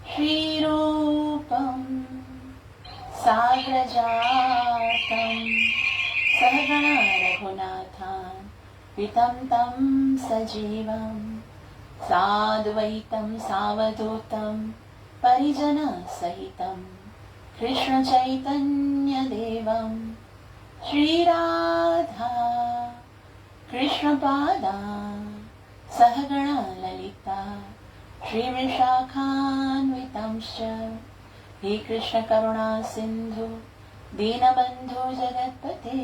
श्रीरूपं साग्रजातं सहगण रघुनाथान् वितं तं सजीवं साद्वैतं सावधूतं परिजनसहितं कृष्णचैतन्यदेवं श्रीराधा कृष्णपादान् सहगण ललिता श्रीविशाखान्वितांश्च हे कृष्ण करुणा सिन्धु दीनबन्धु जगत्पते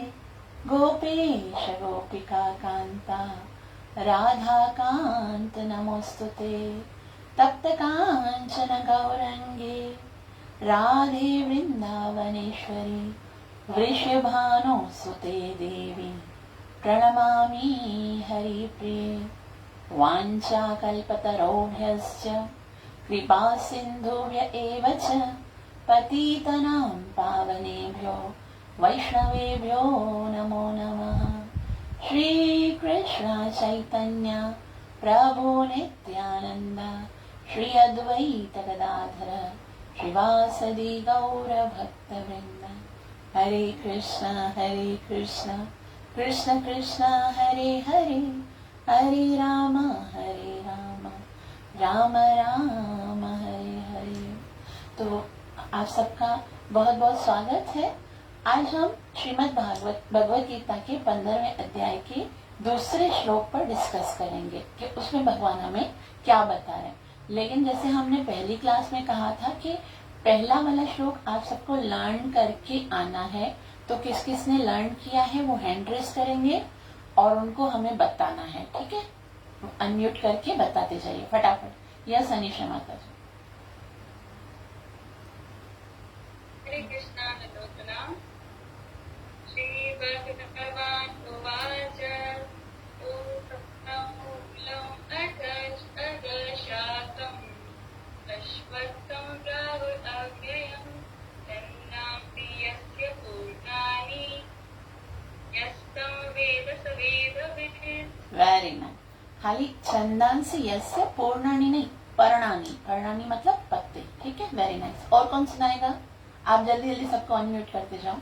गोपेश गोपिका कान्ता राधाकान्त नमोऽस्तुते तप्त काञ्चन गौरङ्गे राधे वृन्दावनेश्वरी वृषभानुसुते देवी प्रणमामि हरिप्रिये वाञ्छाकल्पतरोभ्यश्च कृपासिन्धुभ्य एव च पतितनां पावनेभ्यो वैष्णवेभ्यो नमो नमः। श्रीकृष्ण चैतन्य प्रभु नित्यानन्द श्री अद्वैत गदाधर श्रीवासदि गौरभक्तवृन्द। हरे कृष्ण कृष्ण कृष्ण हरे हरे हरे राम राम राम हरे हरे। तो आप सबका बहुत बहुत स्वागत है। आज हम श्रीमद् भगवत गीता के 15वें अध्याय के दूसरे श्लोक पर डिस्कस करेंगे कि उसमें भगवान हमें क्या बता रहे हैं। लेकिन जैसे हमने पहली क्लास में कहा था कि पहला वाला श्लोक आप सबको लर्न करके आना है, तो किस किस ने लर्न किया है वो हैंड रेस करेंगे और उनको हमें बताना है, ठीक है। अनम्यूट करके बताते जाइए फटाफट। यस अनिशा माता जी। हरे कृष्णा नरोत्तमा श्री भगवान उवाच अगशाकम् अश्वत्थं प्राहुरव्ययं तन्नाम प्रियस्य पूर्णानि यस्तं वेद स वेदवित्। Very nice. खाली छंदांसी यस्य पूर्णानि नहीं, पर्णानि। पर्णानि मतलब पत्ते, ठीक है। Very nice. और कौन सुनाएगा? आप जल्दी जल्दी सबको अनम्यूट करते जाओ।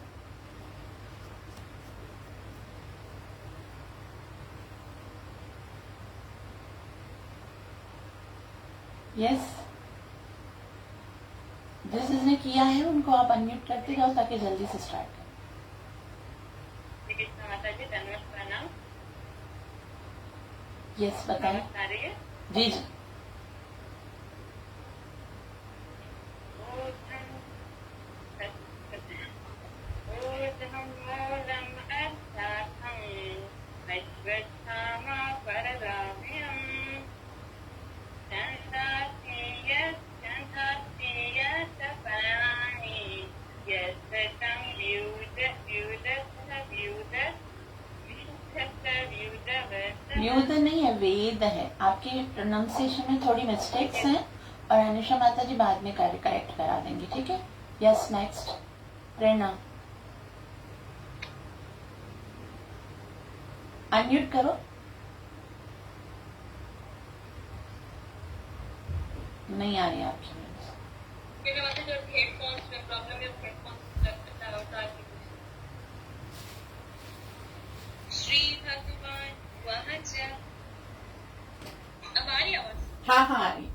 यस, जिसने किया है उनको आप अनम्यूट करते जाओ ताकि जल्दी से स्टार्ट करें। माता जी धन्यवाद प्रणाम। यस बताएं। जी जी। व्यूध नहीं है, वेद है। आपके प्रोनाउंसिएशन में थोड़ी मिस्टेक्स हैं और अनिशा माता जी बाद में करेक्ट करा देंगे, ठीक है। यस नेक्स्ट प्रेरणा अनम्यूट करो। नहीं आ रही आपकी श्री भगवान वाच। अब आ रही आवाज? हाँ आ रही।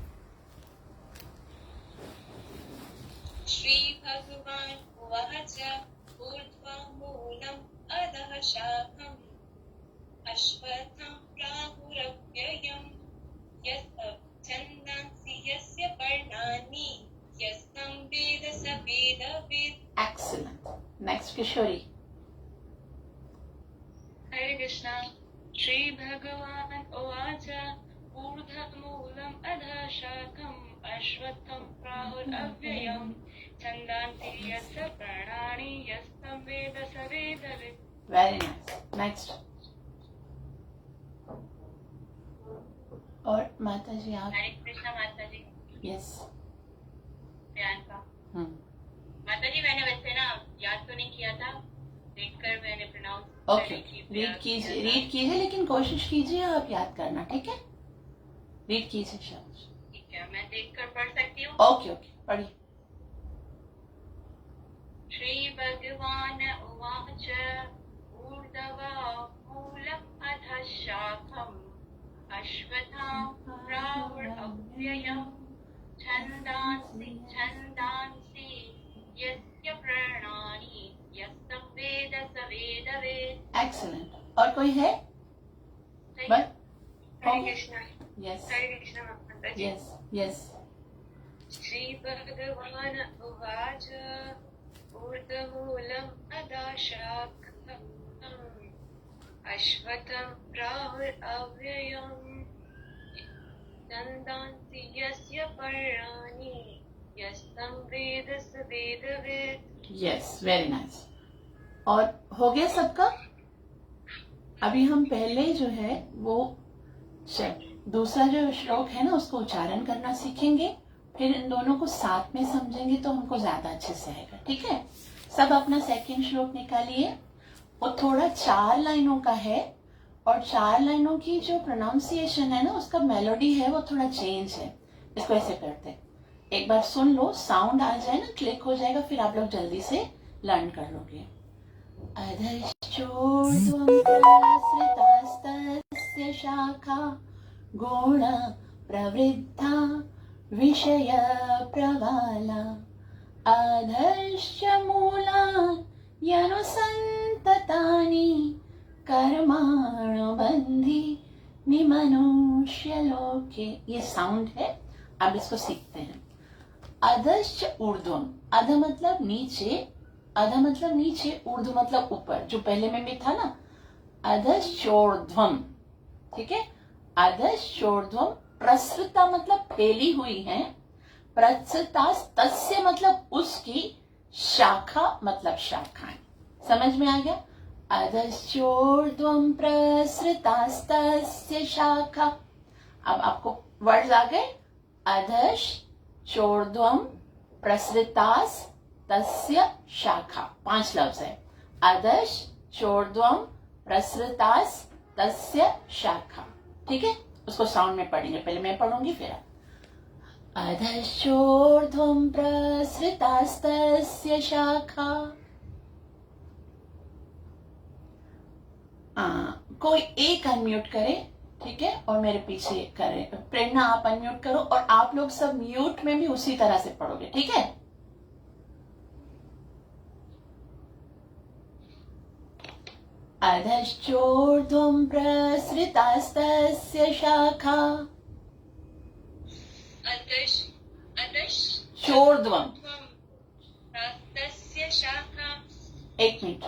श्री भगवान वाच ऊर्ध्वमूलम् अधः शाखम् अश्वत्थं प्राहुरव्ययम् छन्दांसि यस्य पर्णानि यस्तं वेद स वेदवित्। एक्सीलेंट। नेक्स्ट किशोरी। हरे कृष्णा। श्री भगवान उवाच ऊर्ध्वमूलम् अधः शाखम् अश्वत्थं प्राहुरव्ययम् छन्दांसि यस्य पर्णानि यस्तं वेद स वेदवित्। Very nice. नेक्स्ट। और माता जी आप। हरे कृष्णा माता जी। यस प्रियंका। माता जी मैंने वैसे ना याद तो नहीं किया था, देखकर मैंने प्रोनाउंस ओके। रीड कीजिए लेकिन कोशिश कीजिए आप याद करना, ठीक है। रीड कीजिए शब्द। क्या मैं देखकर पढ़ सकती हूँ? ओके ओके, पढ़िए। श्री भगवान उवाच ऊर्ध्वमूलम् अधः शाखम् अश्वत्थां प्राहुरव्ययम् छन्दांसि यस्य पर्णानि यस्तं वेद स वेदवेत्। एक्सीलेंट। और कोई है? बस हरे कृष्ण। यस हरे कृष्ण माता जी। Yes yes. श्री भगवान उवाच ऊर्ध्वमूलम् अधः शाखम् अश्वत्थं प्राहुरव्ययम् छन्दांसि यस्य पर्णानि यस्तं वेद स वेदवेत्। Yes, very nice. और हो गया सबका? अभी हम पहले जो है वो दूसरा जो श्लोक है ना उसको उच्चारण करना सीखेंगे, फिर इन दोनों को साथ में समझेंगे तो हमको ज्यादा अच्छे से आएगा। ठीक है, सब अपना सेकंड श्लोक निकालिए। वो थोड़ा 4 लाइनों का है और 4 लाइनों की जो प्रोनाउंसिएशन है ना उसका मेलोडी है वो थोड़ा चेंज है। इसको ऐसे करते हैं, एक बार सुन लो, साउंड आ जाए ना, क्लिक हो जाएगा, फिर आप लोग जल्दी से लर्न कर लोगे। अधश्चोर्ध्वं प्रसृतास्तस्य शाखा गुण प्रवृद्धा विषय प्रवाला अधश्च मूलानि यनुसन्ततानि कर्माणुबन्धि निमनुष्यलोके। ये साउंड है, अब इसको सीखते हैं। अधश्च ऊर्ध्वम, अध मतलब नीचे, अध मतलब नीचे, ऊर्ध्व मतलब ऊपर, जो पहले में भी था ना, अधश्चोर्ध्वम। ठीक है, अधश्चोर्ध्वम। प्रसृता मतलब फैली हुई है, प्रसृता तस्य मतलब उसकी, शाखा मतलब शाखाएं। समझ में आ गया? अधश्चोर्ध्वम प्रसृतास्तस्य शाखा। अब आपको वर्ड्स आ गए। अधश चोर्ध्वम प्रसृतास तस्य शाखा, 5 लफ्ज है। अधश चोर्ध्वम प्रसृतास तस्य शाखा। ठीक है, उसको साउंड में पढ़ेंगे, पहले मैं पढ़ूंगी फिर आप। अधश्चोर्ध्वम प्रसृतास्तस्य शाखा। कोई एक अनम्यूट करे, ठीक है, और मेरे पीछे करे। प्रेरणा आप अनम्यूट करो और आप लोग सब म्यूट में भी उसी तरह से पढ़ोगे। ठीक है, अधश्चोर्ध्वं प्रसृतास्तस्य शाखा। चोर्ध्वं तस्य शाखा। एक मिनट।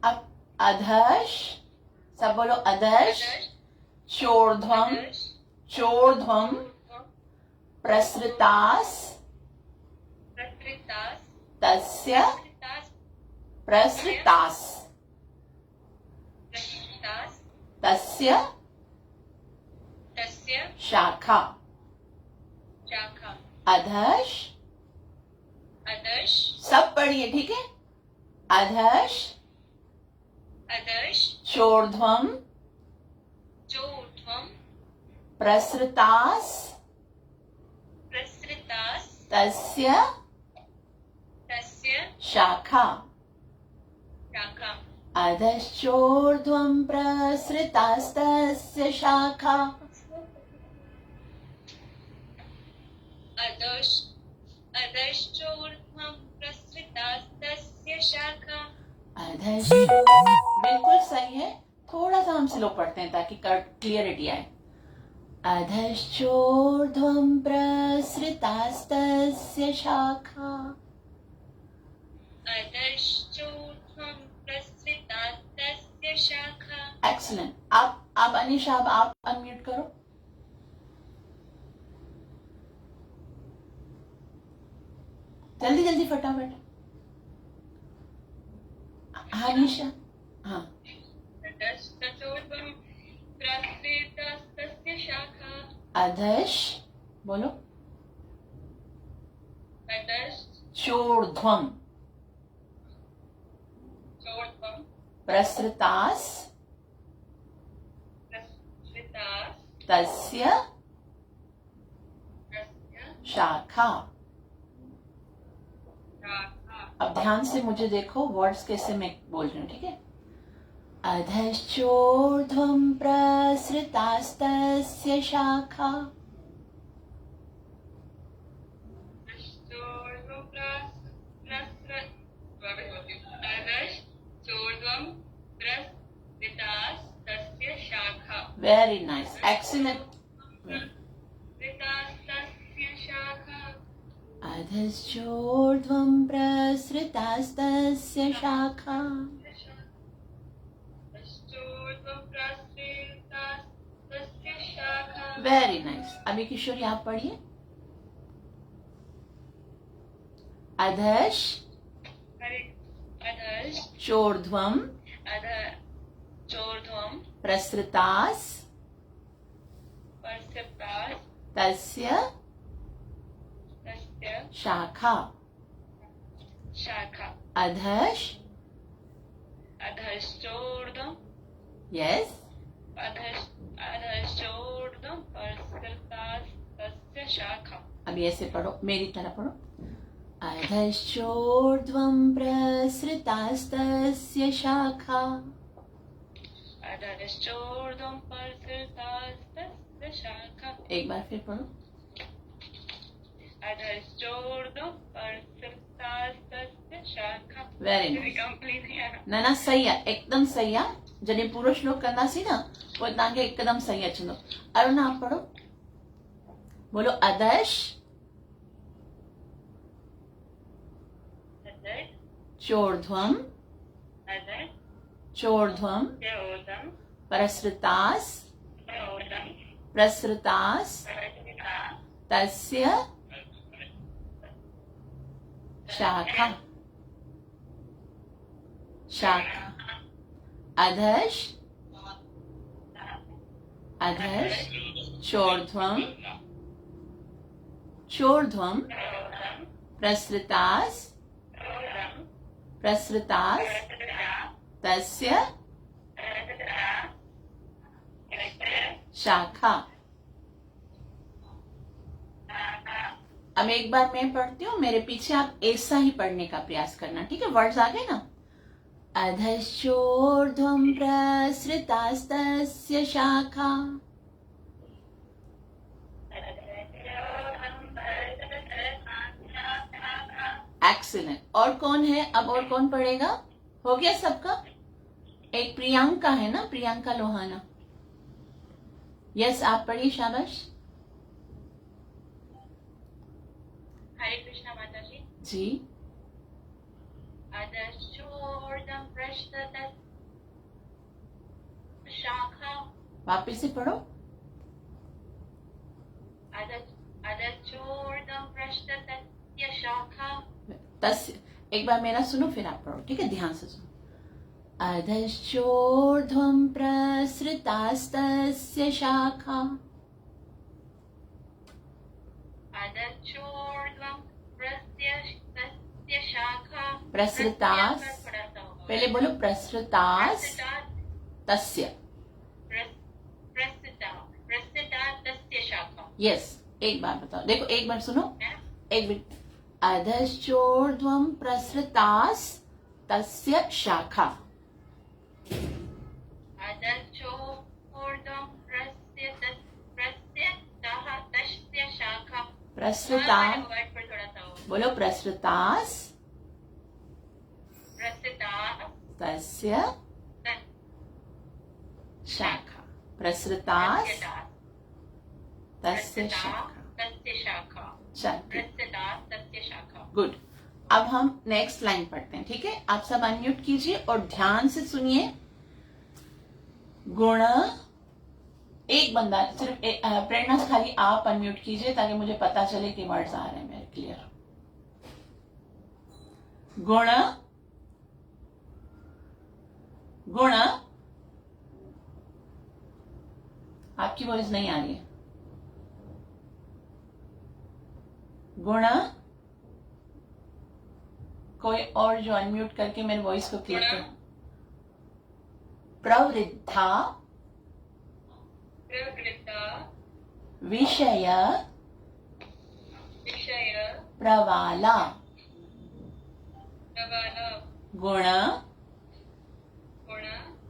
अब अधश, सब बोलो, अधश चोर्ध्वं प्रसृतास तस्य प्रसृतास तस्य शाखा। अधश, सब पढ़िए। ठीक है, अधश चोर्ध्वं प्रसृतास तस्य शाखा। अधश्चोर्ध्वं प्रसृतास्तस्य शाखा। अधश्चोर्ध्वं प्रसृतास्तस्य शाखा। अधश, बिल्कुल सही है, थोड़ा सा हम स्लो पढ़ते हैं ताकि क्लियरिटी आए। अधश्चोर्ध्वं प्रसृतास्तस्य शाखा। अधश्चोर्ध्वं प्रसृतास्तस्य शाखा। एक्सीलेंट। आप अनिशा, आप अनम्यूट करो। जल्दी जल्दी फटाफट। हाँ निशा, हाँ। अधश्चोर्ध्वं प्रसृतास्तस्य शाखा। अधश बोलो, अधश्चोर्ध्वं चोर्ध्वं प्रसृतास तस्य शाखा। शाखा। अब ध्यान से मुझे देखो, वर्ड्स कैसे मैं बोल रही हूँ, ठीक है। अधश्चोर्ध्वं प्रसृतास्तस्य शाखा। Very nice, excellent. अधश्चोर्ध्वं प्रसृतास्तस्य शाखा। Very nice. अभी किशोरी आप पढ़िए। अधश चोर्ध्वं प्रसृतास तस्य शाखा। अधश अधश्चोर्ध्वं यस, अधश्चोर्ध्वं प्रसृतास्तस्य शाखा। अभी ऐसे पढ़ो, मेरी तरह पढ़ो। अधश्चोर्ध्वं प्रसृतास्तस्य शाखा। अधश्चोर्ध्वं प्रसृतास्तस्य शाखा। एक बार फिर पढ़ो। अधश्चोर्ध्वं प्रसृतास्तस्य शाखा। Very nice. कंप्लीट नहीं आया। ना सही है, एकदम सही है। जने पूरो श्लोक करना सी ना वो तांगे एकदम सही है। चलो अरुण आप पढ़ो, बोलो अधश चोर्ध्वं प्रसृतास तस्य शाखा। अधश चोर्ध्वं प्रसृतास तस्य शाखा। अब एक बार मैं पढ़ती हूँ, मेरे पीछे आप ऐसा ही पढ़ने का प्रयास करना, ठीक है। वर्ड्स आ गए ना। अधश्चोर्ध्वं प्रसृतास्तस्य शाखा। एक्सीलेंट। और कौन है अब, और कौन पढ़ेगा? हो गया सबका? एक प्रियंका है ना, प्रियंका लोहाना। यस आप पढ़िए, शाबाश। हरे कृष्णा माता जी। जी। अधश्चोर्ध्वं प्रसृतास्तस्य शाखा। वापिस से पढ़ो। अधश्चोर्ध्वं प्रसृतास्तस्य शाखा। तस्य, एक बार मेरा सुनो फिर आप पढ़ो, ठीक है, ध्यान से सुनो। अधश्चोर्ध्वं प्रसृतास्तस्य शाखा। अधश्चोर्ध्वं प्रसृतास्तस्य शाखा। प्रसृतास, पहले बोलो प्रसृतास तस्य। प्रसृतास्तस्य शाखा। यस, एक बार बताओ, देखो एक बार सुनो, एक मिनट। अधश्चोर्ध्वं प्रसृतास तस्य शाखा। अधश्चोर्ध्वं प्रसृतास्तस्य शाखा। प्रसृतास, वर्ड पर थोड़ा सा हो। बोलो प्रसृतास तस्य शाखा। प्रसृतास तस्य शाखा। गुड। अब हम नेक्स्ट लाइन पढ़ते हैं, ठीक है। आप सब अनम्यूट कीजिए और ध्यान से सुनिए। गुण, एक बंदा सिर्फ प्रेरणा से खाली आप अनम्यूट कीजिए ताकि मुझे पता चले कि वर्ड्स आ रहे हैं मेरे क्लियर। गुण, गुण, आपकी वॉइस नहीं आ रही है। गुण, कोई और जो अनम्यूट करके मेरे वॉइस को क्लियर कर। प्रवृद्धा विषय प्रवाला प्रवाला गुण गुण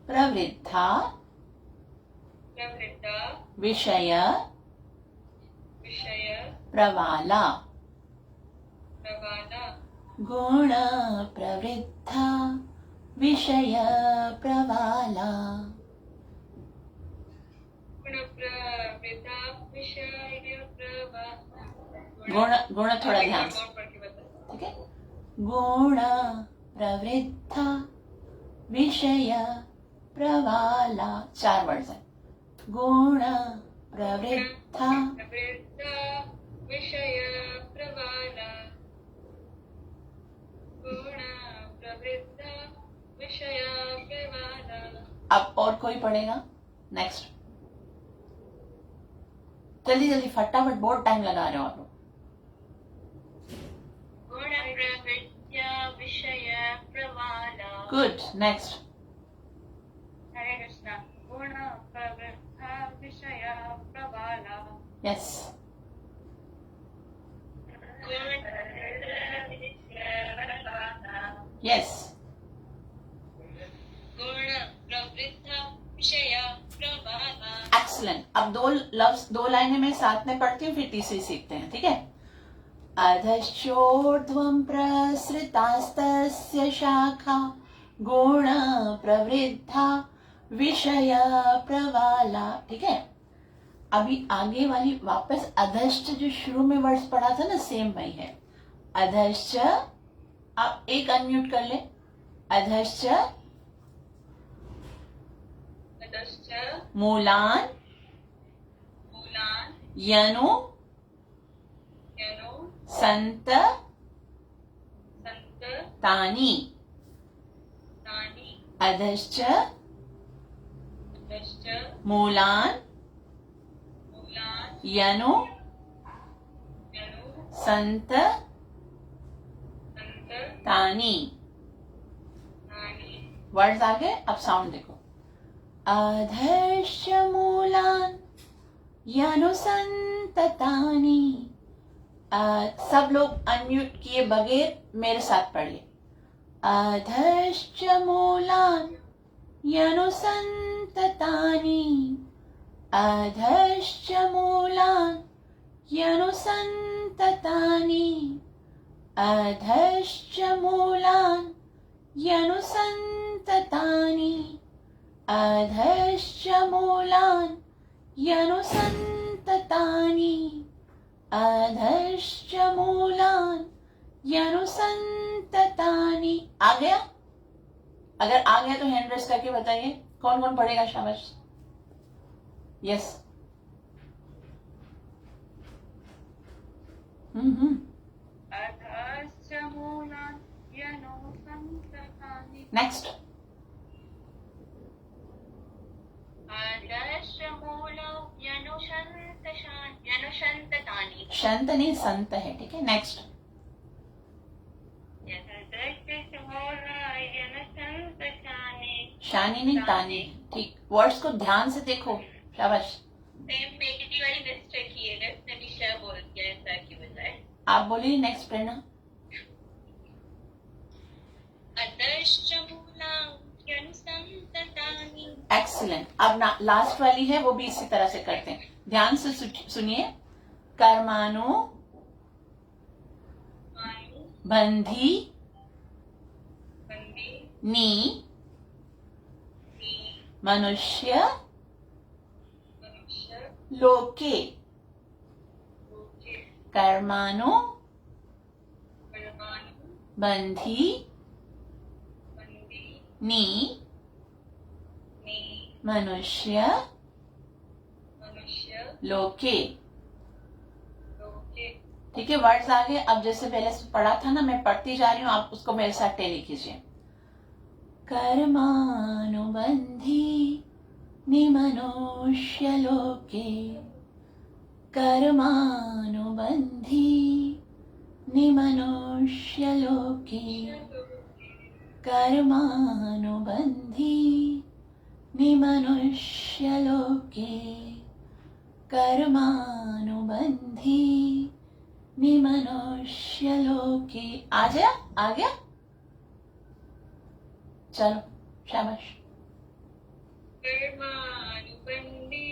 प्रवृद्धा प्रवृत्ता विषय विषय प्रवाला प्रवाला गुण प्रवृद्धा विषय प्रवाला गुण प्रवृत्ता विषय प्रवाला गुण थोड़ा ध्यान से, पढ़ के बता। ठीक है। गुण प्रवृद्धा विषय प्रवाला 4 वर्ड्स है। गुण प्रवृद्धा प्रवृत्ता विषय प्रवाला गुण प्रवृत्ता विषय प्रवाला। अब और कोई पढ़ेगा? नेक्स्ट, जल्दी जल्दी फटाफट, बहुत टाइम लगा रहे हो आप लोग। गुण प्रवृत्ता विषय प्रवाला। Good, next. हरे कृष्णा। गुण प्रवृत्ता विषय प्रवाला। यस, गुण यस, गुण प्रवृत्ता विषय प्रवाला। एक्सलेंट। अब दो लाइनें मैं साथ में पढ़ती हूँ, फिर तीसरी सीखते हैं, ठीक है। अधश्चोर्ध्वं प्रसृतास्तस्य शाखा गुण प्रवृद्धा विषय प्रवाला, ठीक है। अभी आगे वाली वापस अधश्च जो शुरू में वर्ड्स पढ़ा था ना, सेम वही है। अधश्च, आप एक अनम्यूट कर ले। अधश्च अधश्च मूलान मूलान यनु यनु संत संत तानि। तानि। अधश्च अधश्च मूलान मूलान यनु यनु संत संत तानि। तानि। वर्ड्स आ गए, अब साउंड देखो। अधश्च मूलान यनु संत तानि। सब लोग अनम्यूट किए बगैर मेरे साथ पढ़िए। अधश्च मूलान यनु संत तानि। अधश्च मूलान यनु संत तानि। अधश्च मूलान यनु संत तानि। अधश्च मूलान यनु संत तानि। अधश्च मूलान यनु संत तानि। आ गया? अगर आ गया तो हैंड रेस करके बताइए, कौन कौन पढ़ेगा? शाबाश, यस। अधश्च मूलान यनु संत तानि। नेक्स्ट। अधश्च मूलान यनु संत तानि। शंत नहीं, संत है, ठीक है। नेक्स्ट। अधश्च मूलान यनु संत तानि। शानी नहीं, तानी, ठीक। वर्ड्स को ध्यान से देखो, शाबाश। सेम नेगेटिव वाली मिस्टेक की है, इसने भी श बोल दिया है स की बजाय। आप बोलिए नेक्स्ट, प्रेरणा। अधश्च मूलान यनु संत तानि। एक्सीलेंट। अब ना लास्ट वाली है, वो भी इसी तरह से करते हैं, ध्यान से सुनिए। कर्मानु मानु बंधी बंदी नी नी मनुष्य मनुष्य लोके। लोके। कर्मानु कर्मानु बंधी बंदी नी नी मनुष्य मनुष्य लोके, लोके। ठीक है। वर्ड्स आ गए। अब जैसे पहले से पढ़ा था ना, मैं पढ़ती जा रही हूँ, आप उसको मेरे साथ टेली कीजिए। कर्मानुबंधी नि मनुष्य लोके। कर्मानुबंधी नि मनुष्य लोके। कर्मानुबंधी नि मनुष्य लोके। कर्मानुबंधी निमनुष्यलोके। आ गया। चलो शाबाश। कर्मानुबन्धे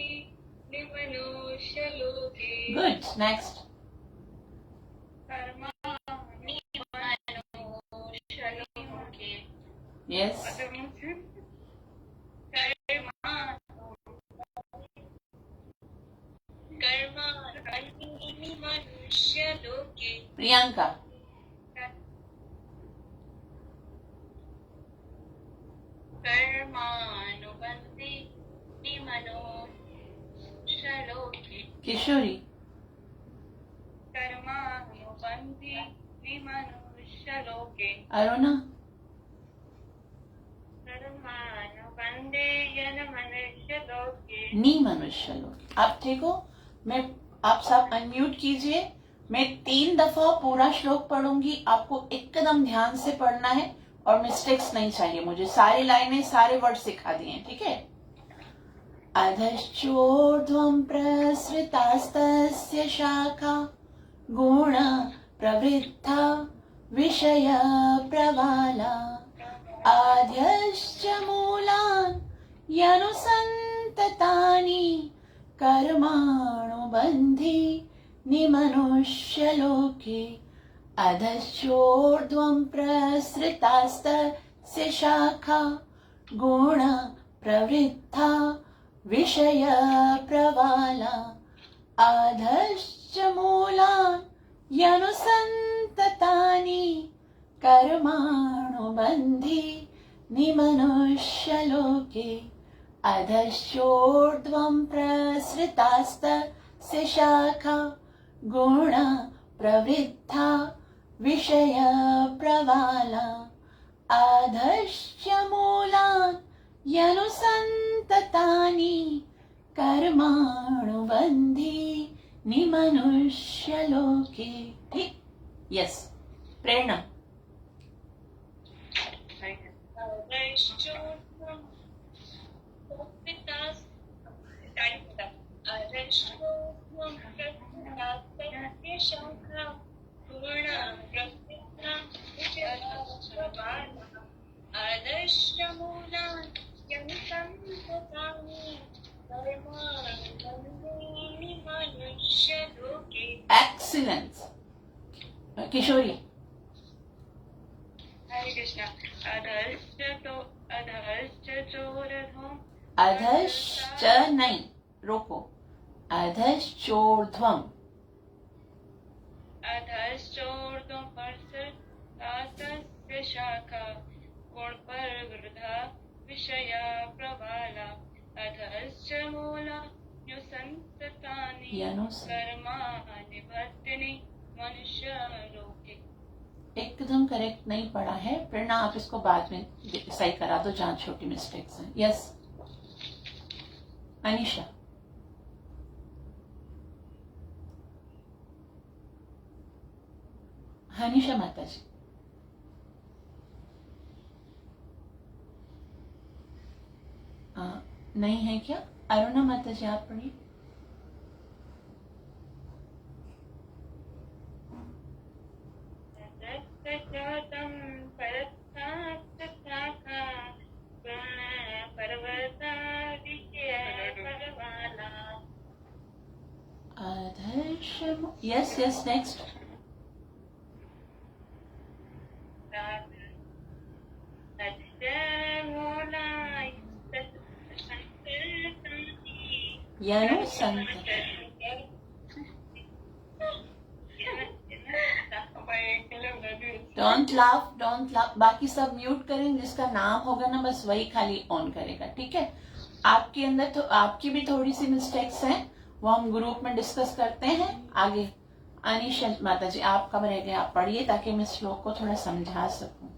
निमनुष्यलोके। गुड। नेक्स्ट। कर्माणि मनुष्यलोके। यस। कर्माणि मनुष्यलोके। प्रियंका। कर्मानुबन्धे मनुष्यलोके। किशोरी। कर्मानुबन्धे मनुष्यलोके। अरुणा। कर्मानुबन्धे मनुष्यलोके। निमनुष्यलोके। आप ठीक हो? मैं आप सब अनम्यूट कीजिए। मैं 3 दफा पूरा श्लोक पढ़ूंगी, आपको एकदम ध्यान से पढ़ना है और मिस्टेक्स नहीं चाहिए मुझे। सारी लाइनें सारे वर्ड सिखा दिए हैं, ठीक है? अधश्चोर्ध्वं प्रसृतास्तस्य शाखा गुण प्रवृद्धा विषय प्रवाला आद्यश्च मूलान् यनुसन्ततानि कर्माणुबन्धि निमनुष्यलोके। अधश्चोर्ध्वं प्रसृतास्तस्य शाखा गुण प्रवृद्धा विषय प्रवाला आधश्च मूलान् यनुसन्ततानि कर्माणुबन्धि निमनुष्यलोके। अधश्चोर्ध्वं प्रसृतास्तस्य शाखा गुण प्रवृद्धा विषय प्रवाला आधश्च मूलान् यनुसन्ततानि कर्माणुबन्धि निमनुष्यलोके। ठीक? यस। प्रेरणा। एक्सीलेंस। किशोरी। हरे कृष्णा। अधश्च नहीं, रोको। अधश्चोर्ध्वम्। अधश्चोर्ध्वं प्रसृतास्तस्य शाखा गुण प्रवृद्धा विषय प्रवाला अधश्च मूलान्युसन्ततानि कर्माणि बन्धि मनुष्यलोके। एकदम करेक्ट नहीं पढ़ा है प्रेरणा, आप इसको बाद में सही करा दो जहाँ छोटी मिस्टेक्स हैं। यस। अनीशा। हनीशा माता जी। नहीं है क्या? अरुणा माता जी आप पढ़िए। Yes yes. Next. Don't laugh, don't laugh. बाकी सब म्यूट करें, जिसका नाम होगा ना बस वही खाली ऑन करेगा, ठीक है? आपके अंदर तो आपकी भी थोड़ी सी मिस्टेक्स हैं, वो हम ग्रुप में डिस्कस करते हैं आगे। अनीशा माता जी आप कब रह गए? आप पढ़िए ताकि मैं श्लोक को थोड़ा समझा सकूं।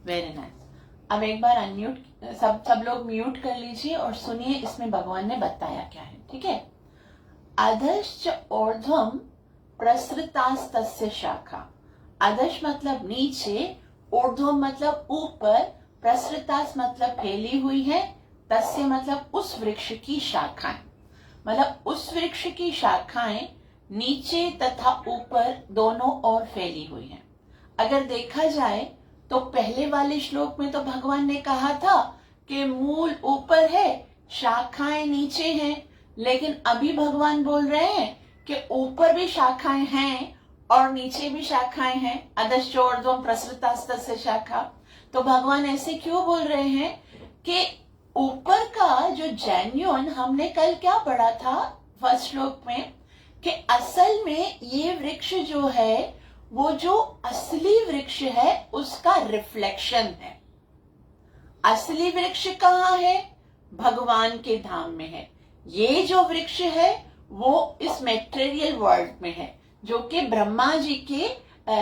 Very nice. अब एक बार अनम्यूट सब लोग म्यूट कर लीजिए और सुनिए इसमें भगवान ने बताया क्या है, ठीक है। अधश्च ऊर्ध्वम प्रसृतास्तस्य शाखा। अधश मतलब नीचे, ऊर्ध्वम मतलब ऊपर, प्रसृतास मतलब फैली हुई है, तस्य मतलब उस वृक्ष की शाखाएं, मतलब उस वृक्ष की शाखाएं नीचे तथा ऊपर दोनों ओर फैली हुई हैं। अगर देखा जाए तो पहले वाले श्लोक में तो भगवान ने कहा था कि मूल ऊपर है, शाखाएं नीचे हैं, लेकिन अभी भगवान बोल रहे हैं कि ऊपर भी शाखाएं हैं और नीचे भी शाखाएं हैं। अधश्चोर्ध्वम प्रसृतास्तस्य शाखा। तो भगवान ऐसे क्यों बोल रहे हैं कि ऊपर का जो जेन्युइन, हमने कल क्या पढ़ा था फर्स्ट श्लोक में, कि असल में ये वृक्ष जो है वो जो असली वृक्ष है उसका रिफ्लेक्शन है। असली वृक्ष कहाँ है? भगवान के धाम में है। ये जो वृक्ष है वो इस मेटेरियल वर्ल्ड में है, जो कि ब्रह्मा जी के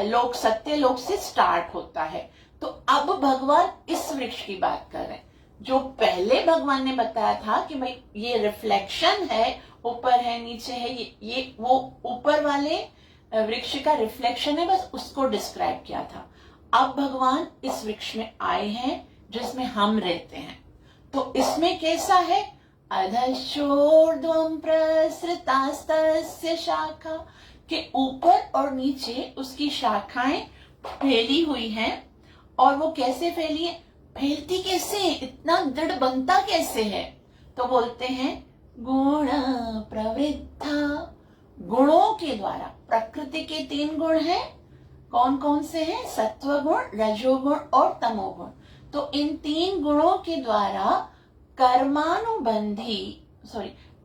लोक, सत्य लोक से स्टार्ट होता है। तो अब भगवान इस वृक्ष की बात कर रहे हैं। जो पहले भगवान ने बताया था कि भाई ये रिफ्लेक्शन है, ऊपर है नीचे है, ये वो ऊपर वाले वृक्ष का रिफ्लेक्शन है, बस उसको डिस्क्राइब किया था। अब भगवान इस वृक्ष में आए हैं जिसमें हम रहते हैं। तो इसमें कैसा है? अधश्चोर्ध्वम प्रसृतास्तस्य शाखा, के ऊपर और नीचे उसकी शाखाएं फैली हुई हैं। और वो कैसे फैली है? फैलती कैसे, इतना दृढ़ बनता कैसे है? तो बोलते हैं गुण प्रवृद्धा, गुणों के द्वारा। प्रकृति के 3 गुण हैं, कौन कौन से हैं? सत्व गुण, रजोगुण और तमोगुण। तो इन 3 गुणों के द्वारा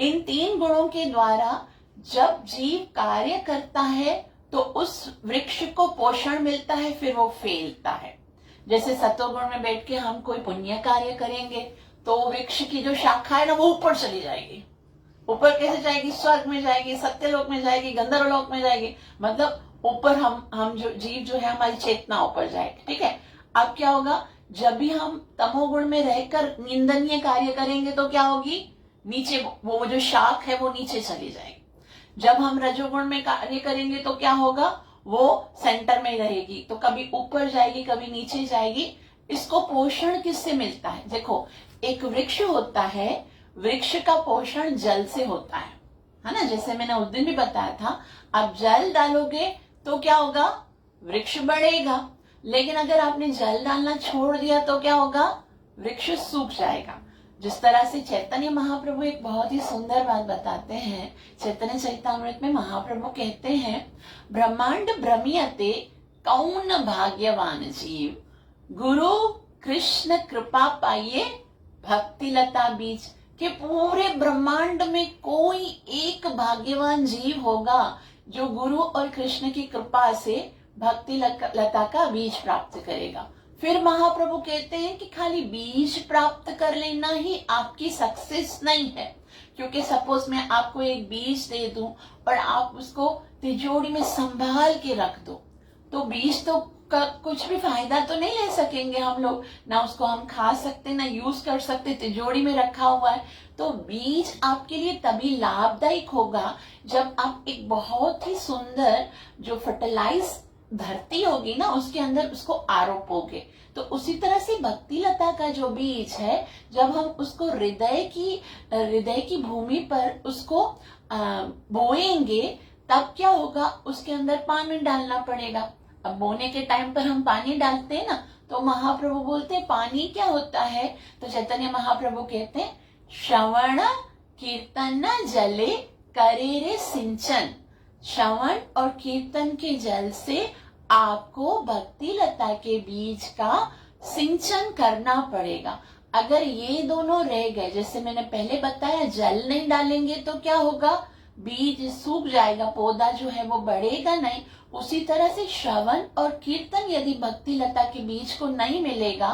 इन 3 गुणों के द्वारा जब जीव कार्य करता है तो उस वृक्ष को पोषण मिलता है, फिर वो फैलता है। जैसे सत्वगुण में बैठ के हम कोई पुण्य कार्य करेंगे तो वृक्ष की जो शाखा है ना वो ऊपर चली जाएगी। ऊपर कैसे जाएगी? स्वर्ग में जाएगी, सत्यलोक में जाएगी, गंधर्व लोक में जाएगी। मतलब ऊपर हम जो जीव जो है, हमारी चेतना ऊपर जाएगी, ठीक है। अब क्या होगा? जब भी हम तमोगुण में रहकर निंदनीय कार्य करेंगे तो क्या होगी? नीचे वो जो शाख है वो नीचे चली जाएगी। जब हम रजोगुण में कार्य करेंगे तो क्या होगा? वो सेंटर में रहेगी, तो कभी ऊपर जाएगी कभी नीचे जाएगी। इसको पोषण किससे मिलता है? देखो, एक वृक्ष होता है, वृक्ष का पोषण जल से होता है ना। जैसे मैंने उस दिन भी बताया था, आप जल डालोगे तो क्या होगा? वृक्ष बढ़ेगा। लेकिन अगर आपने जल डालना छोड़ दिया तो क्या होगा? वृक्ष सूख जाएगा। जिस तरह से चैतन्य महाप्रभु एक बहुत ही सुंदर बात बताते हैं। चैतन्य चरितामृत में महाप्रभु कहते हैं, ब्रह्मांड भ्रमियते कौन भाग्यवान जीव, गुरु कृष्ण कृपा पाइए भक्ति लता बीज। कि पूरे ब्रह्मांड में कोई एक भाग्यवान जीव होगा जो गुरु और कृष्ण की कृपा से भक्ति लता का बीज प्राप्त करेगा। फिर महाप्रभु कहते हैं कि खाली बीज प्राप्त कर लेना ही आपकी सक्सेस नहीं है। क्योंकि सपोज मैं आपको एक बीज दे दूं और आप उसको तिजोरी में संभाल के रख दो, तो बीज तो कुछ भी फायदा तो नहीं ले सकेंगे हम लोग, ना उसको हम खा सकते ना यूज कर सकते, तिजोरी में रखा हुआ है। तो बीज आपके लिए तभी लाभदायक होगा जब आप एक बहुत ही सुंदर जो फर्टिलाइज धरती होगी ना उसके अंदर उसको आरोपोगे। तो उसी तरह से भक्ति लता का जो बीज है, जब हम उसको हृदय की भूमि पर उसको बोएंगे तब क्या होगा? उसके अंदर पानी डालना पड़ेगा। अब बोने के टाइम पर हम पानी डालते हैं ना, तो महाप्रभु बोलते हैं पानी क्या होता है? तो चैतन्य महाप्रभु कहते हैं श्रवण कीर्तन जले करे रे सिंचन। श्रवण और कीर्तन के जल से आपको भक्ति लता के बीज का सिंचन करना पड़ेगा। अगर ये दोनों रह गए, जैसे मैंने पहले बताया, जल नहीं डालेंगे तो क्या होगा? बीज सूख जाएगा, पौधा जो है वो बढ़ेगा नहीं। उसी तरह से श्रवण और कीर्तन यदि भक्ति लता के बीज को नहीं मिलेगा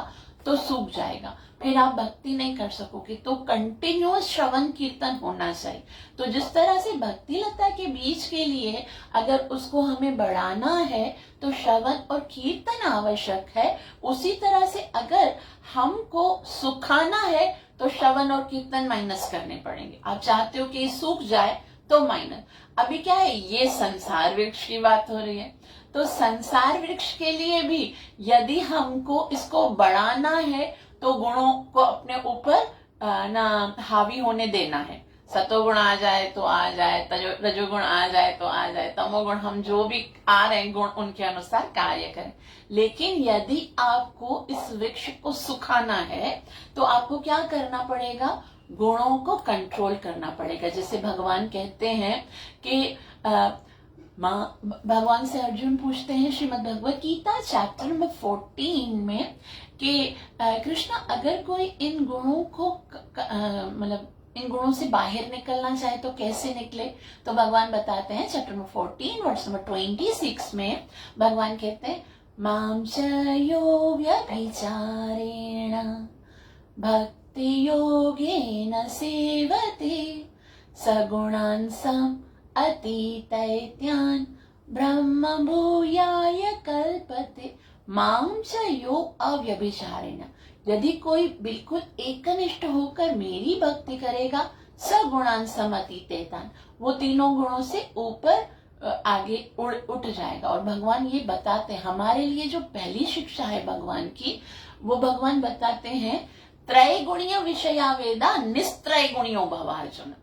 तो सूख जाएगा, फिर आप भक्ति नहीं कर सकोगे। तो कंटिन्यूअस श्रवण कीर्तन होना चाहिए। तो जिस तरह से भक्ति लता के बीज के लिए अगर उसको हमें बढ़ाना है तो श्रवण और कीर्तन आवश्यक है, उसी तरह से अगर हमको सुखाना है तो श्रवण और कीर्तन माइनस करने पड़ेंगे। आप चाहते हो कि सूख जाए तो माइनस। अभी क्या है, ये संसार वृक्ष की बात हो रही है, तो संसार वृक्ष के लिए भी यदि हमको इसको बढ़ाना है तो गुणों को अपने ऊपर ना हावी होने देना है। सतोगुण आ जाए तो आ जाए, रजोगुण आ जाए तो आ जाए, तमोगुण, हम जो भी आ रहे हैं गुण उनके अनुसार कार्य करें। लेकिन यदि आपको इस वृक्ष को सुखाना है तो आपको क्या करना पड़ेगा, गुणों को कंट्रोल करना पड़ेगा। जैसे भगवान कहते हैं कि भगवान से अर्जुन पूछते हैं श्रीमद् भगवत गीता चैप्टर नंबर 14 में कि कृष्ण अगर कोई इन गुणों को मतलब इन गुणों से बाहर निकलना चाहे तो कैसे निकले। तो भगवान बताते हैं चैप्टर नंबर 14 वर्स नंबर 26 में भगवान कहते हैं मां च यो व्यभिचारेण भक्ति योगेन सेवते सगुणान् सम अतीतैत्यान् ब्रह्म भूयाय कल्पते। मां च यो अव्यभिचारेण, यदि कोई बिल्कुल एकनिष्ठ होकर मेरी भक्ति करेगा, सगुणान् समतीतेतान्, वो तीनों गुणों से ऊपर आगे उठ जाएगा। और भगवान ये बताते हैं, हमारे लिए जो पहली शिक्षा है भगवान की, वो भगवान बताते हैं त्रैगुणीय विषया वेदा निस्त्रय गुणियो भवार्जुन।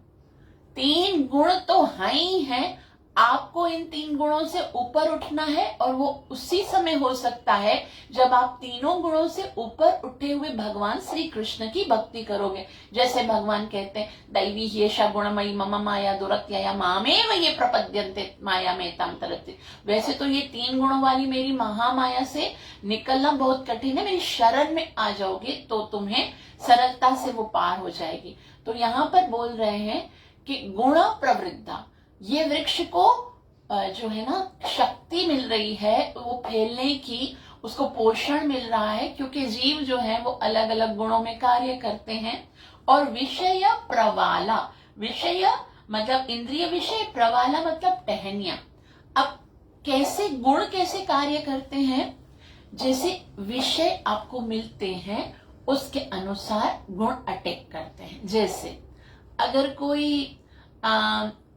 3 गुण तो है ही हैं, आपको इन 3 गुणों से ऊपर उठना है और वो उसी समय हो सकता है जब आप तीनों गुणों से ऊपर उठे हुए भगवान श्री कृष्ण की भक्ति करोगे। जैसे भगवान कहते हैं दैवी ह्येषा गुणमयी मम माया दुरत्यया मामेव ये प्रपद्यन्ते माया में ताम तरते। वैसे तो ये 3 गुणों वाली मेरी महामाया से निकलना बहुत कठिन है, मेरी शरण में आ जाओगे तो तुम्हें सरलता से वो पार हो जाएगी। तो यहाँ पर बोल रहे हैं कि गुण प्रवृद्धा, ये वृक्ष को जो है ना शक्ति मिल रही है वो फैलने की, उसको पोषण मिल रहा है, क्योंकि जीव जो है वो अलग अलग गुणों में कार्य करते हैं। और विषय प्रवाला, विषय मतलब इंद्रिय विषय, प्रवाला मतलब टहनिया। अब कैसे गुण कैसे कार्य करते हैं, जैसे विषय आपको मिलते हैं उसके अनुसार गुण अटैक करते हैं। जैसे अगर कोई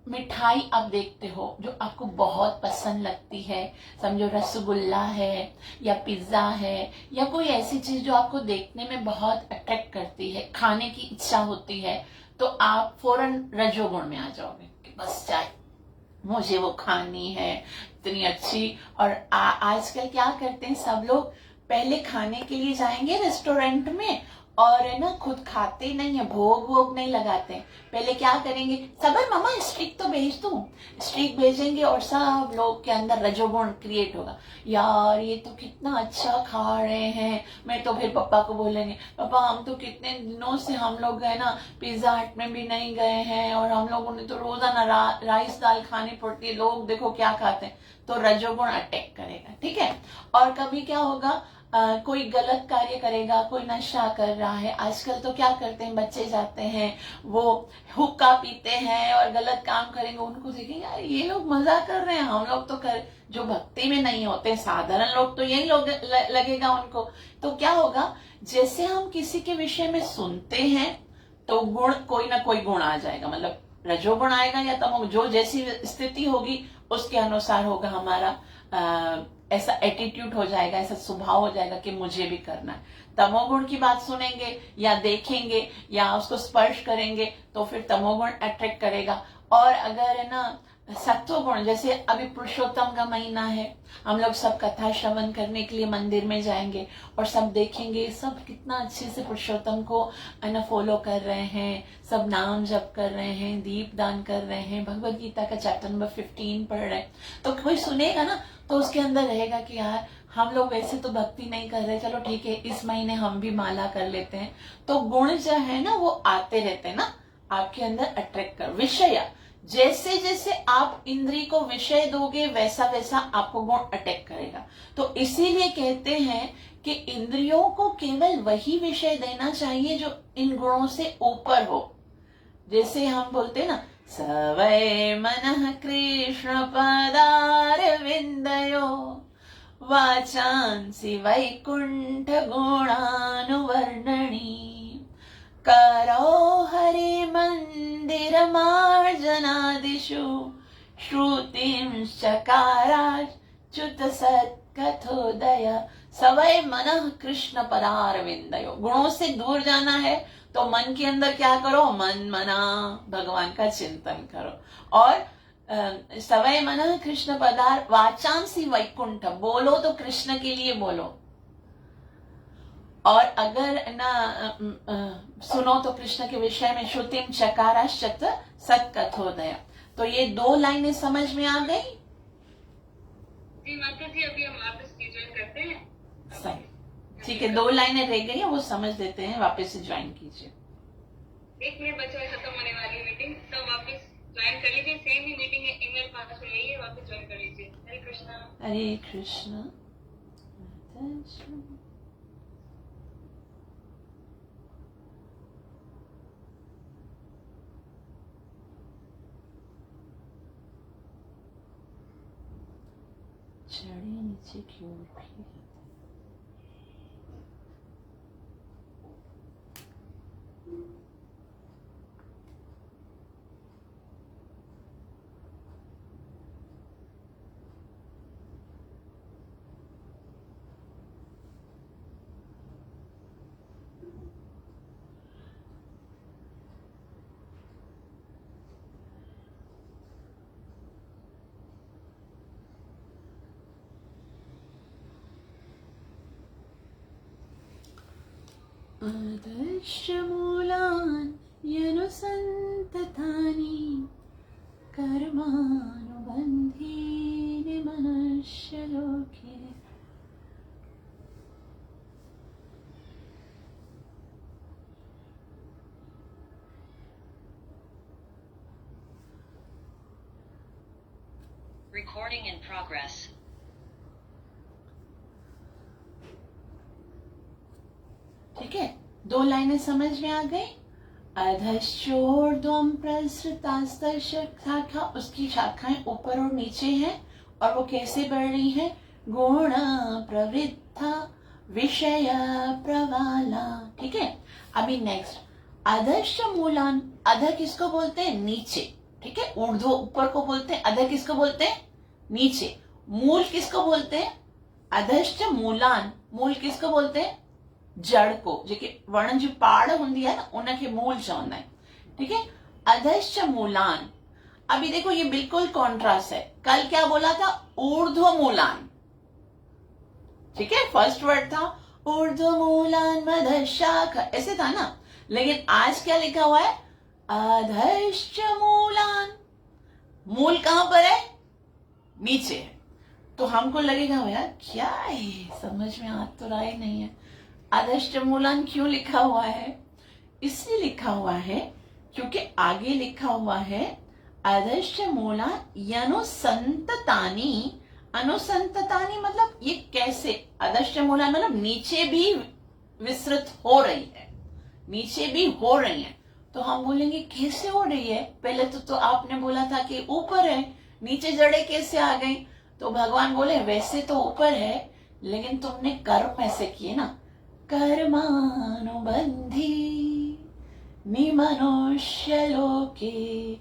मिठाई आप देखते हो जो आपको बहुत पसंद लगती है, समझो रसगुल्ला है या पिज्जा है या कोई ऐसी चीज जो आपको देखने में बहुत अट्रैक्ट करती है, खाने की इच्छा होती है, तो आप फौरन रजोगुण में आ जाओगे कि बस चाहे मुझे वो खानी है, इतनी अच्छी। और आजकल क्या करते हैं सब लोग, पहले खाने के लिए जाएंगे रेस्टोरेंट में और है ना खुद खाते नहीं है, भोग वोग नहीं लगाते। पहले क्या करेंगे, सबर मामा स्ट्रिक तो भेज दूं, स्ट्रिक भेजेंगे और सब लोग के अंदर रजोगुण क्रिएट होगा, यार ये तो कितना अच्छा खा रहे हैं। मैं तो फिर पापा को बोलेंगे, पापा हम तो कितने दिनों से हम लोग गए ना पिज्जा हट में भी नहीं गए हैं और हम लोगों ने तो रोजाना राइस दाल खानी पड़ती है, लोग देखो क्या खाते हैं। तो रजोगुण अटैक करेगा, ठीक है। और कभी क्या होगा, कोई गलत कार्य करेगा, कोई नशा कर रहा है। आजकल तो क्या करते हैं, बच्चे जाते हैं वो हुक्का पीते हैं और गलत काम करेंगे, उनको देखेंगे यार ये लोग मजा कर रहे हैं, हम लोग तो कर, जो भक्ति में नहीं होते साधारण लोग तो यही लोग लगेगा उनको। तो क्या होगा, जैसे हम किसी के विषय में सुनते हैं तो गुण, कोई ना कोई गुण आ जाएगा, मतलब रजोगुण आएगा या तमोगुण, जो जैसी स्थिति होगी उसके अनुसार होगा हमारा ऐसा एटीट्यूड हो जाएगा, ऐसा स्वभाव हो जाएगा कि मुझे भी करना है। तमोगुण की बात सुनेंगे या देखेंगे या उसको स्पर्श करेंगे तो फिर तमोगुण अट्रैक्ट करेगा। और अगर है ना सत्वगुण, जैसे अभी पुरुषोत्तम का महीना है, हम लोग सब कथा श्रवण करने के लिए मंदिर में जाएंगे और सब देखेंगे सब कितना अच्छे से पुरुषोत्तम को है ना फॉलो कर रहे हैं, सब नाम जप कर रहे हैं, दीप दान कर रहे हैं, भगवत गीता का चैप्टर नंबर 15 पढ़ रहे हैं। तो कोई सुनेगा ना तो उसके अंदर रहेगा कि यार हम लोग वैसे तो भक्ति नहीं कर रहे, चलो ठीक है इस महीने हम भी माला कर लेते हैं। तो गुण जो है ना वो आते रहते हैं ना आपके अंदर अट्रैक्ट कर। विषय जैसे जैसे आप इंद्री को विषय दोगे वैसा वैसा आपको गुण अटैक करेगा। तो इसीलिए कहते हैं कि इंद्रियों को केवल वही विषय देना चाहिए जो इन गुणों से ऊपर हो। जैसे हम बोलते हैं ना, सवै मनः कृष्ण पदारविन्दयो वाचांसि वैकुंठ गुणानुवर्णनी करो हरि मंदिर मार्जनादिषु श्रुतिं चकाराच्युत सत्कथोदय। सवै मनः कृष्ण पदारविन्दयो, गुणों से दूर जाना है तो मन के अंदर क्या करो, मन मना भगवान का चिंतन करो। और सवै मनः कृष्ण पदार वाचांसि वैकुंठ, बोलो तो कृष्ण के लिए बोलो, और अगर ना सुनो तो कृष्ण के विषय में श्रुतिम चकाराश्चत सत्कथोदय। तो ये 2 लाइनें समझ में आ गई? जी माता जी, अभी हम वापस रिजॉइन करते हैं। सही, ठीक है, 2 लाइनें रह गई हैं, वो समझ लेते हैं, वापस से ज्वाइन कीजिए। 1 मिनट बचा है, खत्म होने वाली है मीटिंग, सब वापस ज्वाइन कर लीजिए। सेम ही मीटिंग है, ईमेल पासवर्ड यही है, वापस ज्वाइन कर लीजिए। हरे कृष्णा। हरे कृष्णा। चढ़िए नीचे की ओर भी। आदर्शमूलान् यनुसन्ततानि कर्मानुबन्धीनि मनुष्यलोके। Recording in progress. ठीक है, 2 लाइनें समझ में आ गई। अधश्चोर्ध्वं प्रसृतास्तः शाखा, उसकी शाखाएं ऊपर और नीचे हैं, और वो कैसे बढ़ रही हैं? गुण प्रवृत्ता विषय प्रवाला। ठीक है, अभी नेक्स्ट, अधश्च मूलान। अध किसको बोलते हैं? नीचे। ठीक है, ऊर्ध्व ऊपर को बोलते हैं, अध किसको बोलते हैं? नीचे। मूल किसको बोलते हैं? अधश्च मूलान। मूल किसको बोलते हैं? जड़ को, जेके वर्ण जो पाड़ होंदी है ना, उनके मूल चवंदा है। ठीक है, अधश्च मूलान। अभी देखो ये बिल्कुल कॉन्ट्रास्ट है। कल क्या बोला था? ऊर्ध्व मूलान। ठीक है, फर्स्ट वर्ड था ऊर्ध्व मूलान मधशाखा, ऐसे था ना। लेकिन आज क्या लिखा हुआ है? अधश्च मूलान। मूल कहां पर है? नीचे है। तो हमको लगेगा यार क्या है, समझ में आ तो रहा ही नहीं है। अधश्च मूलान क्यों लिखा हुआ है? इसलिए लिखा हुआ है क्योंकि आगे लिखा हुआ है अधश्च मूलान यनुसंततानि। अनुसंततानि मतलब ये कैसे? अधश्च मूलान मतलब नीचे भी विस्तृत हो रही है, नीचे भी हो रही है। तो हम बोलेंगे कैसे हो रही है? पहले तो आपने बोला था कि ऊपर है, नीचे जड़ें कैसे आ गई? तो भगवान बोले वैसे तो ऊपर है, लेकिन तुमने कर्म ऐसे किए ना, कर्मानुबंधी मनुष्य लोके।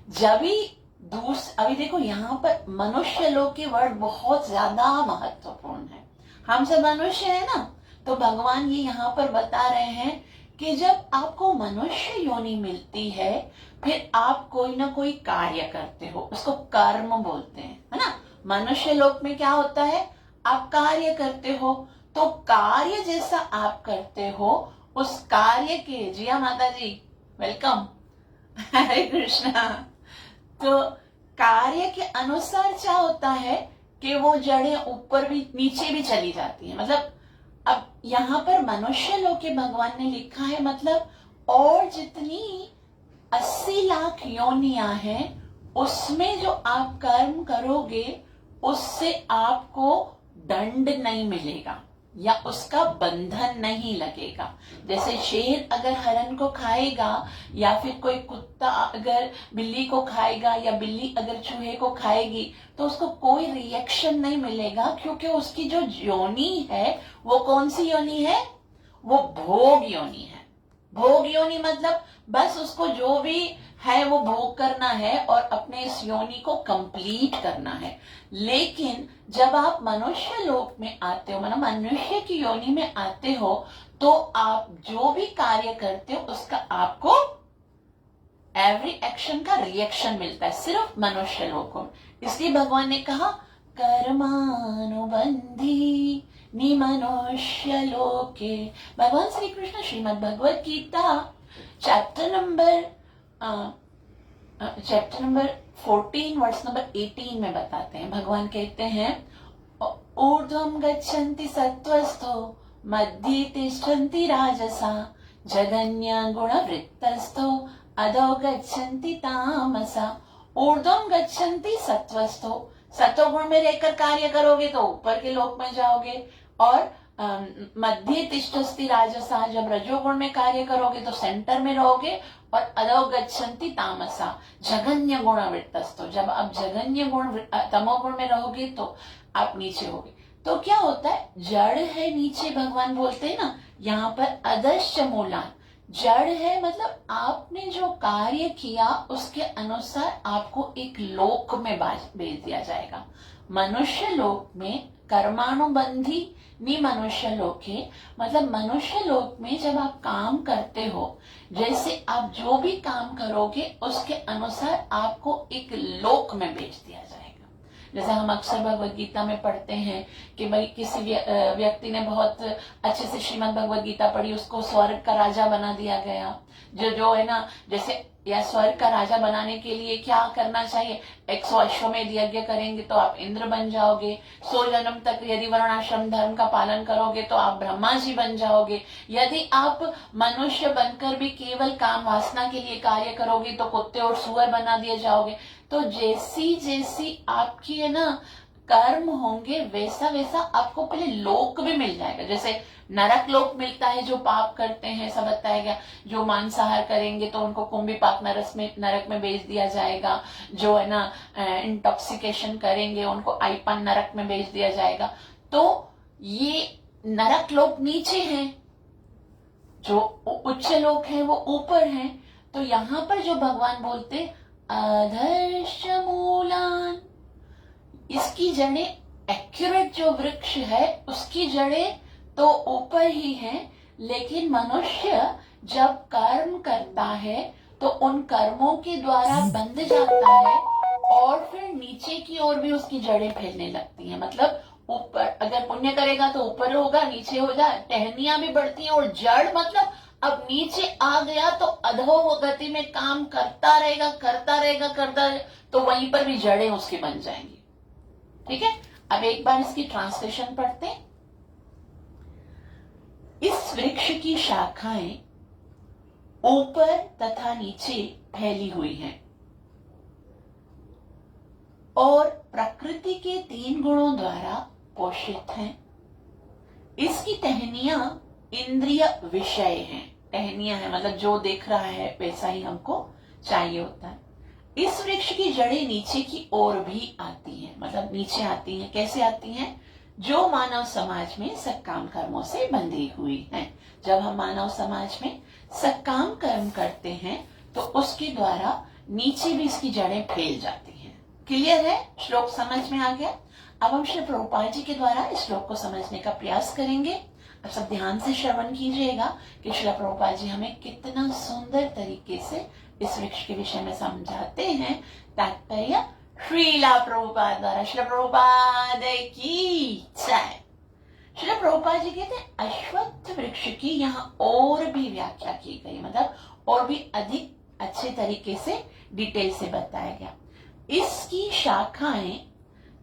जब भी अभी देखो यहाँ पर मनुष्य लोक के वर्ड बहुत ज्यादा महत्वपूर्ण है। हम सब मनुष्य है ना, तो भगवान ये यहाँ पर बता रहे हैं कि जब आपको मनुष्य योनि मिलती है, फिर आप कोई ना कोई कार्य करते हो, उसको कर्म बोलते हैं, है ना। मनुष्य लोक में क्या होता है? आप कार्य करते हो, तो कार्य जैसा आप करते हो उस कार्य के, जिया माता जी वेलकम, हरे कृष्णा। तो कार्य के अनुसार क्या होता है कि वो जड़ें ऊपर भी नीचे भी चली जाती है। मतलब अब यहाँ पर मनुष्य लोक के भगवान ने लिखा है, मतलब और जितनी 80 लाख योनियां हैं उसमें जो आप कर्म करोगे उससे आपको दंड नहीं मिलेगा या उसका बंधन नहीं लगेगा। जैसे शेर अगर हरण को खाएगा या फिर कोई कुत्ता अगर बिल्ली को खाएगा या बिल्ली अगर चूहे को खाएगी तो उसको कोई रिएक्शन नहीं मिलेगा, क्योंकि उसकी जो योनि है वो कौन सी योनि है? वो भोग योनि है। भोग योनि मतलब बस उसको जो भी है वो भोग करना है और अपने इस योनि को कंप्लीट करना है। लेकिन जब आप मनुष्य लोक में आते हो, मतलब मनुष्य की योनि में आते हो, तो आप जो भी कार्य करते हो उसका आपको एवरी एक्शन का रिएक्शन मिलता है, सिर्फ मनुष्य लोकों में। इसलिए भगवान ने कहा कर्मानुबंधी नि मनुष्य लोके। भगवान Shri Krishna Shrimad Bhagavad Gita chapter number 14 verse number 18 में बताते हैं। भगवान कहते हैं ऊर्ध्वं गच्छन्ति सत्त्वस्थो मध्ये तिष्ठन्ति राजसा जगन्य गुणवृत्तस्थो अधो गच्छन्ति तामसा। ऊर्ध्वं गच्छन्ति सत्त्वस्थो, सत्वगुण में रहकर कार्य करोगे तो ऊपर के लोक में जाओगे, और मध्य तिष्ठस्ति राजसा, जब रजोगुण में कार्य करोगे तो सेंटर में रहोगे, और अधो गच्छन्ति तामसा जघन्य गुणवृत्तस्थो, जब आप जघन्य गुण तमोगुण में रहोगे तो आप नीचे होगे। तो क्या होता है? जड़ है नीचे, भगवान बोलते हैं ना यहाँ पर अदश्य मूलान, जड़ है मतलब आपने जो कार्य किया उसके अनुसार आपको एक लोक में भेज दिया जाएगा। मनुष्य लोक में कर्मानुबंधी नि मनुष्य लोक है, मतलब मनुष्य लोक में जब आप काम करते हो, जैसे आप जो भी काम करोगे उसके अनुसार आपको एक लोक में भेज दिया जाएगा। जैसे हम अक्सर भगवत गीता में पढ़ते हैं कि भाई किसी व्यक्ति ने बहुत अच्छे से श्रीमद् भगवत गीता पढ़ी, उसको स्वर्ग का राजा बना दिया गया। जो है ना, जैसे या स्वर्ग का राजा बनाने के लिए क्या करना चाहिए? 100 अश्वमेध यज्ञ करेंगे तो आप इंद्र बन जाओगे। 100 जन्म तक यदि वर्णाश्रम धर्म का पालन करोगे तो आप ब्रह्मा जी बन जाओगे। यदि आप मनुष्य बनकर भी केवल काम वासना के लिए कार्य करोगे तो कुत्ते और सुअर बना दिए जाओगे। तो जैसी जैसी आपकी है ना कर्म होंगे वैसा वैसा आपको पहले लोक भी मिल जाएगा। जैसे नरक लोक मिलता है जो पाप करते हैं, सब बताया गया। जो मांसाहार करेंगे तो उनको कुंभी पाक नरक में भेज दिया जाएगा। जो है ना इंटॉक्सिकेशन करेंगे उनको आईपन नरक में भेज दिया जाएगा। तो ये नरक लोक नीचे हैं, जो उच्च लोक हैं वो ऊपर हैं। तो यहाँ पर जो भगवान बोलते अधर्ष मूलान, इसकी जड़ें एक्यूरेट जो वृक्ष है उसकी जड़ें तो ऊपर ही हैं, लेकिन मनुष्य जब कर्म करता है तो उन कर्मों के द्वारा बंध जाता है और फिर नीचे की ओर भी उसकी जड़ें फैलने लगती हैं। मतलब ऊपर अगर पुण्य करेगा तो ऊपर होगा, नीचे हो जाए, टहनियां भी बढ़ती हैं। और जड़ मतलब अब नीचे आ गया तो अधोगति गति में काम करता रहेगा, तो वहीं पर भी जड़ें उसकी बन जाएंगी। ठीक है, अब एक बार इसकी ट्रांसलेशन पढ़ते हैं। इस वृक्ष की शाखाएं ऊपर तथा नीचे फैली हुई हैं और प्रकृति के 3 गुणों द्वारा पोषित हैं। इसकी टहनियां इंद्रिय विषय हैं। टहनियां है मतलब जो देख रहा है वैसा ही हमको चाहिए होता है। इस वृक्ष की जड़ें नीचे की ओर भी आती हैं, मतलब नीचे आती हैं। कैसे आती हैं? जो मानव समाज में सकाम कर्मों से बंधी हुई हैं। जब हम मानव समाज में सकाम कर्म करते हैं तो उसके द्वारा नीचे भी इसकी जड़ें फैल जाती हैं। क्लियर है? श्लोक समझ में आ गया? अब हम श्री प्रभुपाद जी के द्वारा इस श्लोक को समझने का प्रयास करेंगे। अब सब ध्यान से श्रवण कीजिएगा कि श्री प्रभुपाद जी हमें कितना सुंदर तरीके से इस वृक्ष के विषय में समझाते हैं। तात्पर्य श्रीला प्रभुपाद द्वारा। श्री प्रभुपाद की जय। श्री प्रभुपाद जी कहते हैं अश्वत्थ वृक्ष की यहाँ और भी व्याख्या की गई, मतलब और भी अधिक अच्छे तरीके से डिटेल से बताया गया। इसकी शाखाएं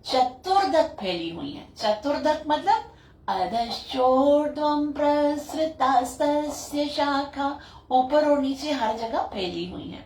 चतुर्दक फैली हुई हैं। चतुर्दक मतलब अधश्चोर्ध्वं प्रसृतास्तस्य शाखा, ऊपर और नीचे हर जगह फैली हुई है।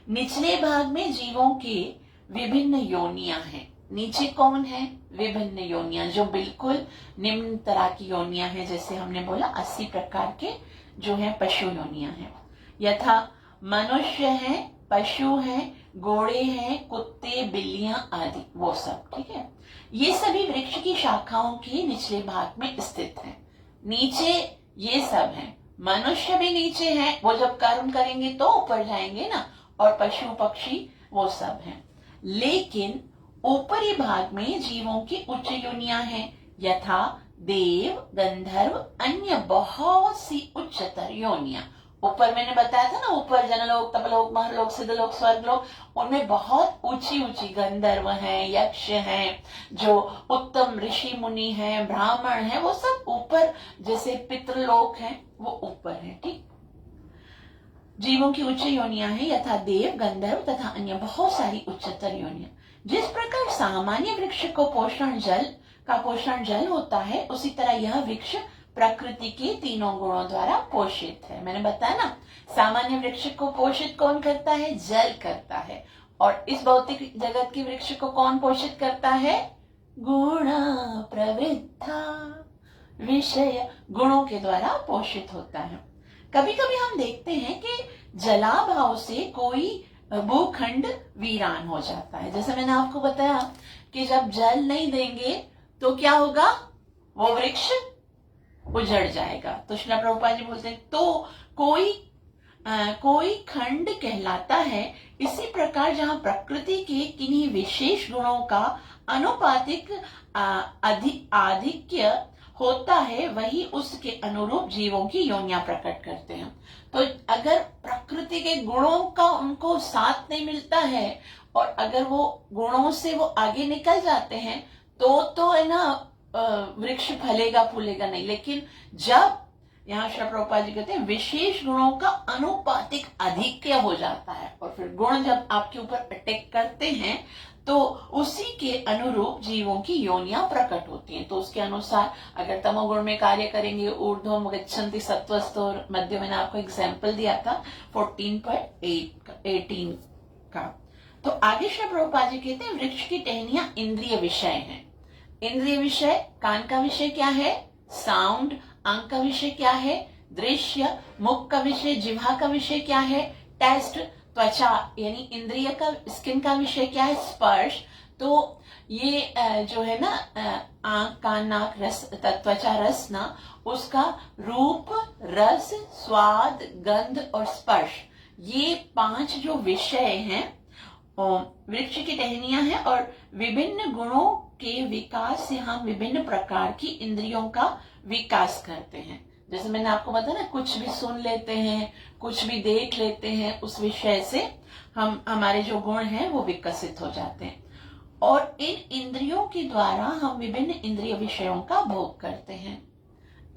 निचले भाग में जीवों के विभिन्न योनियां हैं। नीचे कौन है? विभिन्न योनियां, जो बिल्कुल निम्न तरह की योनियां हैं। जैसे हमने बोला 80 प्रकार के जो है पशु योनियां हैं। यथा मनुष्य है, पशु है, घोड़े हैं, कुत्ते, बिल्लियां आदि, वो सब। ठीक है, ये सभी वृक्ष की शाखाओं के निचले भाग में स्थित हैं। नीचे ये सब हैं। मनुष्य भी नीचे हैं, वो जब कर्म करेंगे तो ऊपर जाएंगे ना, और पशु पक्षी वो सब हैं। लेकिन ऊपरी भाग में जीवों की उच्च योनियां हैं, यथा देव, गंधर्व, अन्य बहुत सी उच्चतर योनियां। ऊपर मैंने बताया था ना, ऊपर जनलोक, तपलोक, महलोक, सिद्धलोक, स्वर्गलोक, उनमें बहुत ऊंची ऊंची गंधर्व हैं, यक्ष हैं, जो उत्तम ऋषि मुनि हैं, ब्राह्मण हैं, वो सब ऊपर। जैसे पितृलोक हैं, वो ऊपर है। ठीक, जीवों की उच्च योनियां हैं, यथा देव, गंधर्व तथा अन्य बहुत सारी उच्चतर योनियां। जिस प्रकार सामान्य वृक्ष को पोषण जल होता है, उसी तरह यह वृक्ष प्रकृति के तीनों गुणों द्वारा पोषित है। मैंने बताया ना, सामान्य वृक्ष को पोषित कौन करता है? जल करता है। और इस भौतिक जगत के वृक्ष को कौन पोषित करता है? गुण प्रवृत्ता, विषय गुणों के द्वारा पोषित होता है। कभी कभी हम देखते हैं कि जलाभाव से कोई भूखंड वीरान हो जाता है। जैसे मैंने आपको बताया कि जब जल नहीं देंगे तो क्या होगा? वो वृक्ष उजड़ जाएगा। तो श्रील प्रभुपाद जी बोलते हैं, तो कोई खंड कहलाता है। इसी प्रकार जहां प्रकृति के किन्हीं विशेष गुणों का अनुपातिक आधिक्य होता है, वही उसके अनुरूप जीवों की योनियां प्रकट करते हैं। तो अगर प्रकृति के गुणों का उनको साथ नहीं मिलता है, और अगर वो गुणों से वो आगे निकल जाते हैं, तो है ना, वृक्ष फलेगा फूलेगा नहीं। लेकिन जब यहाँ श्री प्रभुपाद जी कहते हैं विशेष गुणों का अनुपातिक अधिक्य हो जाता है, और फिर गुण जब आपके ऊपर अटैक करते हैं, तो उसी के अनुरूप जीवों की योनियां प्रकट होती हैं। तो उसके अनुसार अगर तमोगुण में कार्य करेंगे, ऊर्ध्वम गच्छन्ति सत्वस्त और मध्य, मैंने आपको एग्जाम्पल दिया था 14.18 का। तो आगे श्री प्रभुपाद जी कहते हैं वृक्ष की टहनियां इंद्रिय विषय हैं। इंद्रिय विषय, कान का विषय क्या है? साउंड। आंख का विषय क्या है? दृश्य। मुख का विषय, जिह्वा का विषय क्या है? टेस्ट। त्वचा यानी इंद्रिय का, स्किन का विषय क्या है? स्पर्श। तो ये जो है ना, आंख, कान, नाक, रस, त्वचा, रस ना, उसका रूप, रस, स्वाद, गंध और स्पर्श, ये 5 जो विषय हैं वृक्ष की टहनियां हैं। और विभिन्न गुणों के विकास से हम विभिन्न प्रकार की इंद्रियों का विकास करते हैं। जैसे मैंने आपको बताया ना, कुछ भी सुन लेते हैं, कुछ भी देख लेते हैं, उस विषय से हमारे जो गुण हैं वो विकसित हो जाते हैं। और इन इंद्रियों के द्वारा हम विभिन्न इंद्रिय विषयों का भोग करते हैं।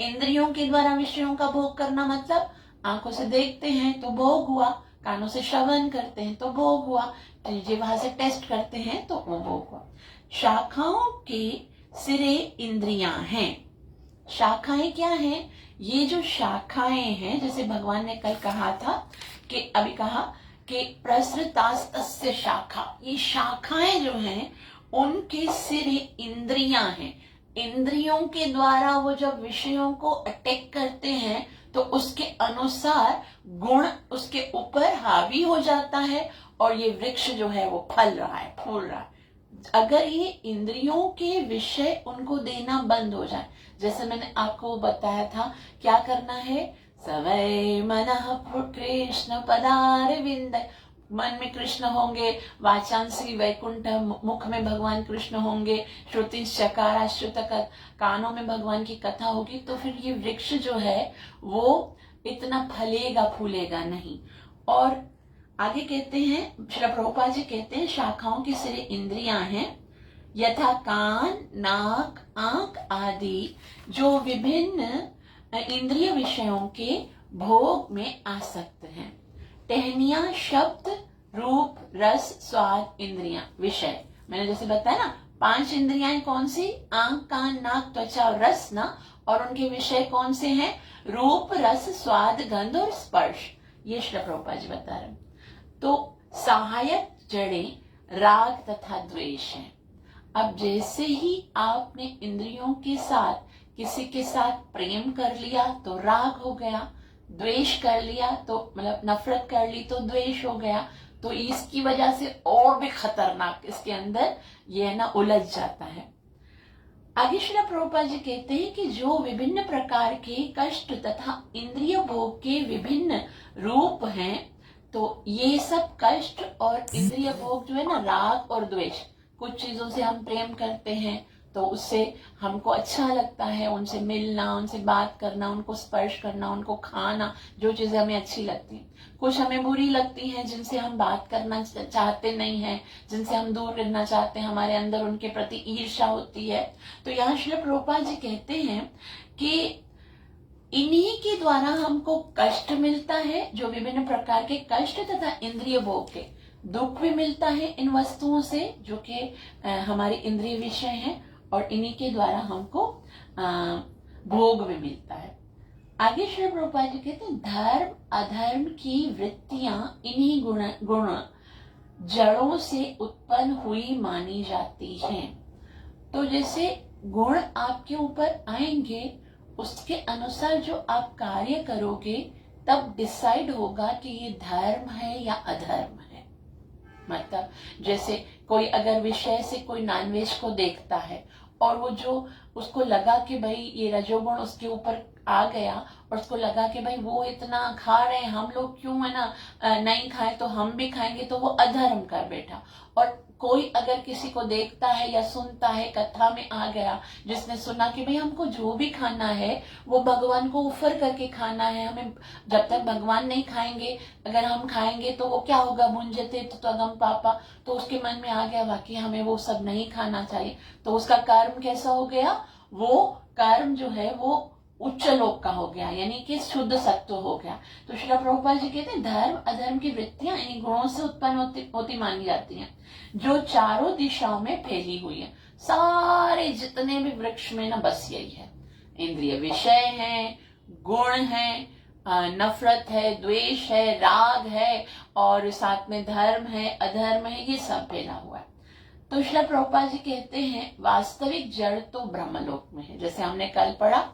इंद्रियों के द्वारा विषयों का भोग करना मतलब आंखों से देखते हैं तो भोग हुआ, कानों से श्रवण करते हैं तो भोग हुआ, जिह्वा से टेस्ट करते हैं तो वो भोग हुआ। शाखाओं के सिरे इंद्रियां हैं। शाखाएं क्या हैं? ये जो शाखाएं हैं, जैसे भगवान ने कल कहा था कि अभी कहा कि प्रसृतास्तस्य शाखा, ये शाखाएं जो हैं उनके सिरे इंद्रियां हैं। इंद्रियों के द्वारा वो जब विषयों को अटैक करते हैं तो उसके अनुसार गुण उसके ऊपर हावी हो जाता है, और ये वृक्ष जो है वो फल रहा है, फूल रहा है। अगर ये इंद्रियों के विषय उनको देना बंद हो जाए, जैसे मैंने आपको बताया था क्या करना है, सवै मनः कृष्ण पदारविंद, मन में कृष्ण होंगे, वाचांसी वैकुंठ, मुख में भगवान कृष्ण होंगे, श्रुति चकारा श्रुत, कानों में भगवान की कथा होगी, तो फिर ये वृक्ष जो है वो इतना फलेगा फूलेगा नहीं। और आगे कहते हैं, श्री प्रभुपाद जी कहते हैं शाखाओं की सिरे इंद्रियां हैं, यथा कान, नाक, आंख आदि, जो विभिन्न इंद्रिय विषयों के भोग में आसक्त हैं। टहनियां शब्द, रूप, रस, स्वाद, इंद्रियां, विषय। मैंने जैसे बताया ना, 5 इंद्रियां कौन सी? आंख, कान, नाक, त्वचा और रस ना, और उनके विषय कौन से हैं? रूप, रस, स्वाद, गंध और स्पर्श। ये श्री प्रभुपाद जी बता रहे हैं। तो सहायक जड़ें राग तथा द्वेष है। अब जैसे ही आपने इंद्रियों के साथ किसी के साथ प्रेम कर लिया तो राग हो गया, द्वेष कर लिया तो मतलब नफरत कर ली तो द्वेष हो गया। तो इसकी वजह से और भी खतरनाक इसके अंदर ये ना उलझ जाता है। आगे श्रील प्रभुपाद जी कहते हैं कि जो विभिन्न प्रकार के कष्ट तथा इंद्रिय भोग के विभिन्न रूप हैं, तो ये सब कष्ट और इंद्रिय भोग जो है ना, राग और द्वेष, कुछ चीजों से हम प्रेम करते हैं तो उससे हमको अच्छा लगता है, उनसे मिलना, उनसे बात करना, उनको स्पर्श करना, उनको खाना, जो चीजें हमें अच्छी लगती हैं। कुछ हमें बुरी लगती हैं, जिनसे हम बात करना चाहते नहीं हैं, जिनसे हम दूर रहना चाहते हैं, हमारे अंदर उनके प्रति ईर्ष्या होती है। तो यहाँ श्रील प्रभुपाद जी कहते हैं कि इन्हीं के द्वारा हमको कष्ट मिलता है, जो विभिन्न प्रकार के कष्ट तथा इंद्रिय भोग के दुख भी मिलता है इन वस्तुओं से, जो कि हमारे इंद्रिय विषय हैं, और इन्हीं के द्वारा हमको भोग भी मिलता है। आगे श्री प्रभुपाद जी कहते हैं धर्म अधर्म की वृत्तियां इन्हीं गुण जड़ों से उत्पन्न हुई मानी जाती हैं। तो जैसे गुण आपके ऊपर आएंगे, उसके अनुसार जो आप कार्य करोगे, तब डिसाइड होगा कि ये धर्म है या अधर्म है। मतलब जैसे कोई अगर विषय से कोई नॉनवेज को देखता है और वो जो उसको लगा कि भाई ये रजोगुण उसके ऊपर आ गया, और उसको लगा कि भाई वो इतना खा रहे हैं, हम लोग क्यों है ना नहीं खाए, तो हम भी खाएंगे, तो वो अधर्म कर बैठा। और कोई अगर किसी को देखता है या सुनता है, कथा में आ गया, जिसने सुना कि भाई हमको जो भी खाना है वो भगवान को ऑफर करके खाना है, हमें जब तक भगवान नहीं खाएंगे, अगर हम खाएंगे तो वो क्या होगा, भुंजते तो तगम पापा, तो उसके मन में आ गया वाकई हमें वो सब नहीं खाना चाहिए। तो उसका कर्म कैसा हो गया, वो कर्म जो है वो उच्च लोक का हो गया, यानी कि शुद्ध सत्व हो गया। तो श्रील प्रभुपाद जी कहते हैं धर्म अधर्म की वृत्तियां इन गुणों से उत्पन्न होती मानी जाती हैं, जो चारों दिशाओं में फैली हुई है। सारे जितने भी वृक्ष में ना बस यही है, इंद्रिय विषय है, गुण है, नफरत है, द्वेष है, राग है, और साथ में धर्म है, अधर्म है, ये सब फैला हुआ है। तो श्रील प्रभुपाद जी कहते हैं वास्तविक जड़ तो ब्रह्मलोक में है। जैसे हमने कल पढ़ा,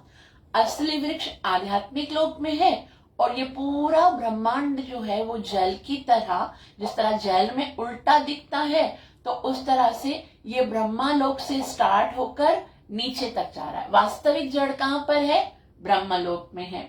असली वृक्ष आध्यात्मिक लोक में है, और ये पूरा ब्रह्मांड जो है वो जल की तरह, जिस तरह जल में उल्टा दिखता है, तो उस तरह से ये ब्रह्मा लोक से स्टार्ट होकर नीचे तक जा रहा है। वास्तविक जड़ कहाँ पर है, ब्रह्मलोक में है,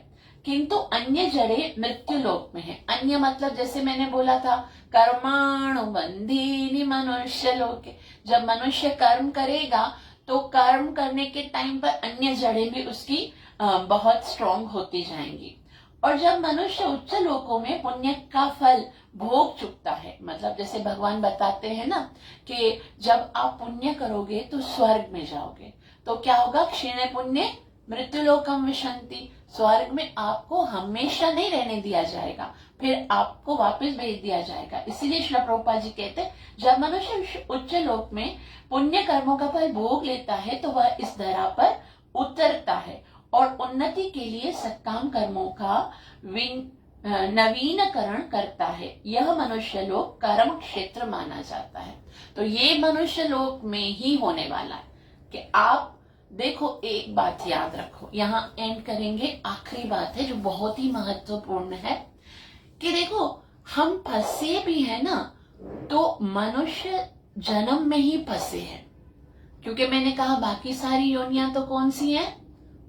किंतु अन्य जड़ें मृत्यु लोक में है। अन्य मतलब जैसे मैंने बोला था, कर्माणु बंधीनि मनुष्य लोके, जब मनुष्य कर्म करेगा तो कर्म करने के टाइम पर अन्य जड़ें भी उसकी बहुत स्ट्रॉन्ग होती जाएंगी। और जब मनुष्य उच्च लोकों में पुण्य का फल भोग चुकता है, मतलब जैसे भगवान बताते हैं ना कि जब आप पुण्य करोगे तो स्वर्ग में जाओगे, तो क्या होगा, क्षीण पुण्य मृत्यु लोकम विशंति, स्वर्ग में आपको हमेशा नहीं रहने दिया जाएगा, फिर आपको वापस भेज दिया जाएगा। इसीलिए श्री प्रभुपाद जी कहते हैं जब मनुष्य उच्च लोक में पुण्य कर्मों का फल भोग लेता है तो वह इस धरा पर उतरता है और उन्नति के लिए सत्काम कर्मों का नवीनकरण करता है। यह मनुष्य लोक कर्म क्षेत्र माना जाता है। तो ये मनुष्य लोक में ही होने वाला है कि आप देखो, एक बात याद रखो, यहाँ एंड करेंगे, आखिरी बात है जो बहुत ही महत्वपूर्ण है कि देखो हम फंसे भी है ना, तो मनुष्य जन्म में ही फंसे हैं, क्योंकि मैंने कहा बाकी सारी योनियां तो कौन सी हैं,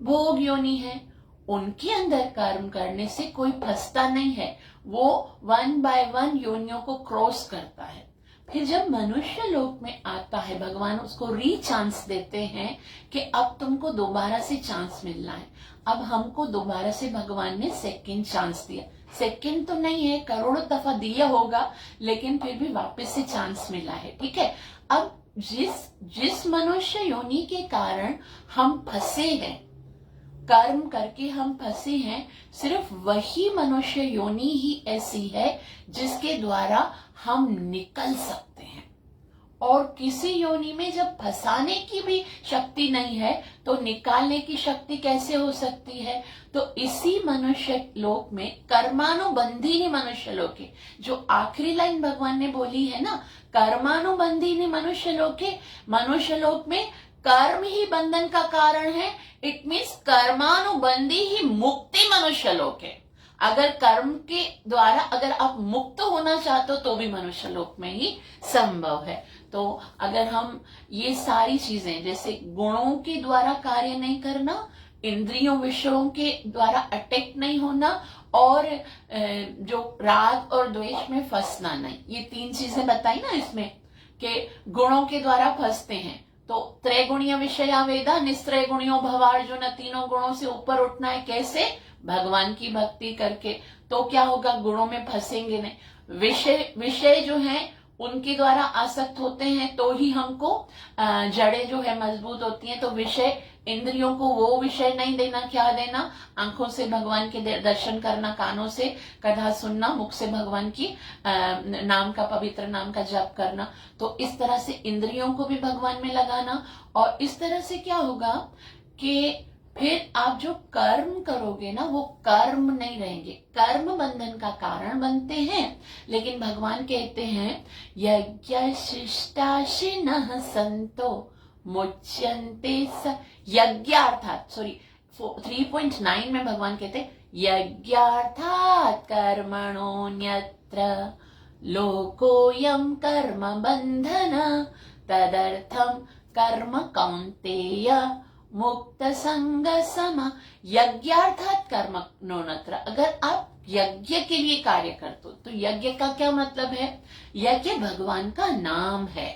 भोग योनि है, उनके अंदर कर्म करने से कोई फंसता नहीं है, वो 1 by 1 योनियों को क्रॉस करता है। फिर जब मनुष्य लोक में आता है, भगवान उसको चांस देते हैं कि अब तुमको दोबारा से चांस मिलना है। अब हमको दोबारा से भगवान ने सेकंड चांस दिया, सेकंड तो नहीं है, करोड़ों दफा दिया होगा, लेकिन फिर भी वापस से चांस मिला है। ठीक है, अब जिस मनुष्य योनि के कारण हम फंसे हैं, कर्म करके हम फंसे हैं, सिर्फ वही मनुष्य योनि ही ऐसी है जिसके द्वारा हम निकल सकते हैं। और किसी योनि में जब फंसाने की भी शक्ति नहीं है तो निकालने की शक्ति कैसे हो सकती है? तो इसी मनुष्य लोक में कर्मानुबंधिनी मनुष्य लोक है, जो आखिरी लाइन भगवान ने बोली है ना, कर्मानुबंधिनी मनुष्य लोक है। मनुष्य लोक में कर्म ही बंधन का कारण है। इट मीन्स कर्मानुबंधी ही मुक्ति मनुष्य लोक है। अगर कर्म के द्वारा अगर आप मुक्त होना चाहते हो तो भी मनुष्य लोक में ही संभव है। तो अगर हम ये सारी चीजें, जैसे गुणों के द्वारा कार्य नहीं करना, इंद्रियों विषयों के द्वारा अटैक नहीं होना, और जो राग और द्वेष में फंसना नहीं, ये 3 चीजें बताई ना इसमें, कि गुणों के द्वारा फंसते हैं तो त्रैगुणीय विषया वेदा निस्त्रय गुणियों भवार्जुन, तीनों गुणों से ऊपर उठना है। कैसे? भगवान की भक्ति करके। तो क्या होगा? गुणों में फंसेंगे नहीं। विषय जो है उनके द्वारा आसक्त होते हैं तो ही हमको जड़ें जो है मजबूत होती हैं। तो विषय, इंद्रियों को वो विषय नहीं देना। क्या देना? आंखों से भगवान के दर्शन करना, कानों से कथा सुनना, मुख से भगवान की नाम का, पवित्र नाम का जप करना। तो इस तरह से इंद्रियों को भी भगवान में लगाना। और इस तरह से क्या होगा कि फिर आप जो कर्म करोगे ना, वो कर्म नहीं रहेंगे, कर्म बंधन का कारण बनते हैं। लेकिन भगवान कहते हैं यज्ञ शिष्टाशिनः संतो मुच्यन्ते स, यज्ञार्थात, सॉरी 3.9 में भगवान कहते हैं यज्ञार्थात कर्मणोऽन्यत्र लोकोऽयं कर्म बंधन तदर्थम कर्म कौन्तेय मुक्त संग समा। यज्ञार्थात कर्म नोनत्र, अगर आप यज्ञ के लिए कार्य करते हो तो यज्ञ का क्या मतलब है? यज्ञ भगवान का नाम है।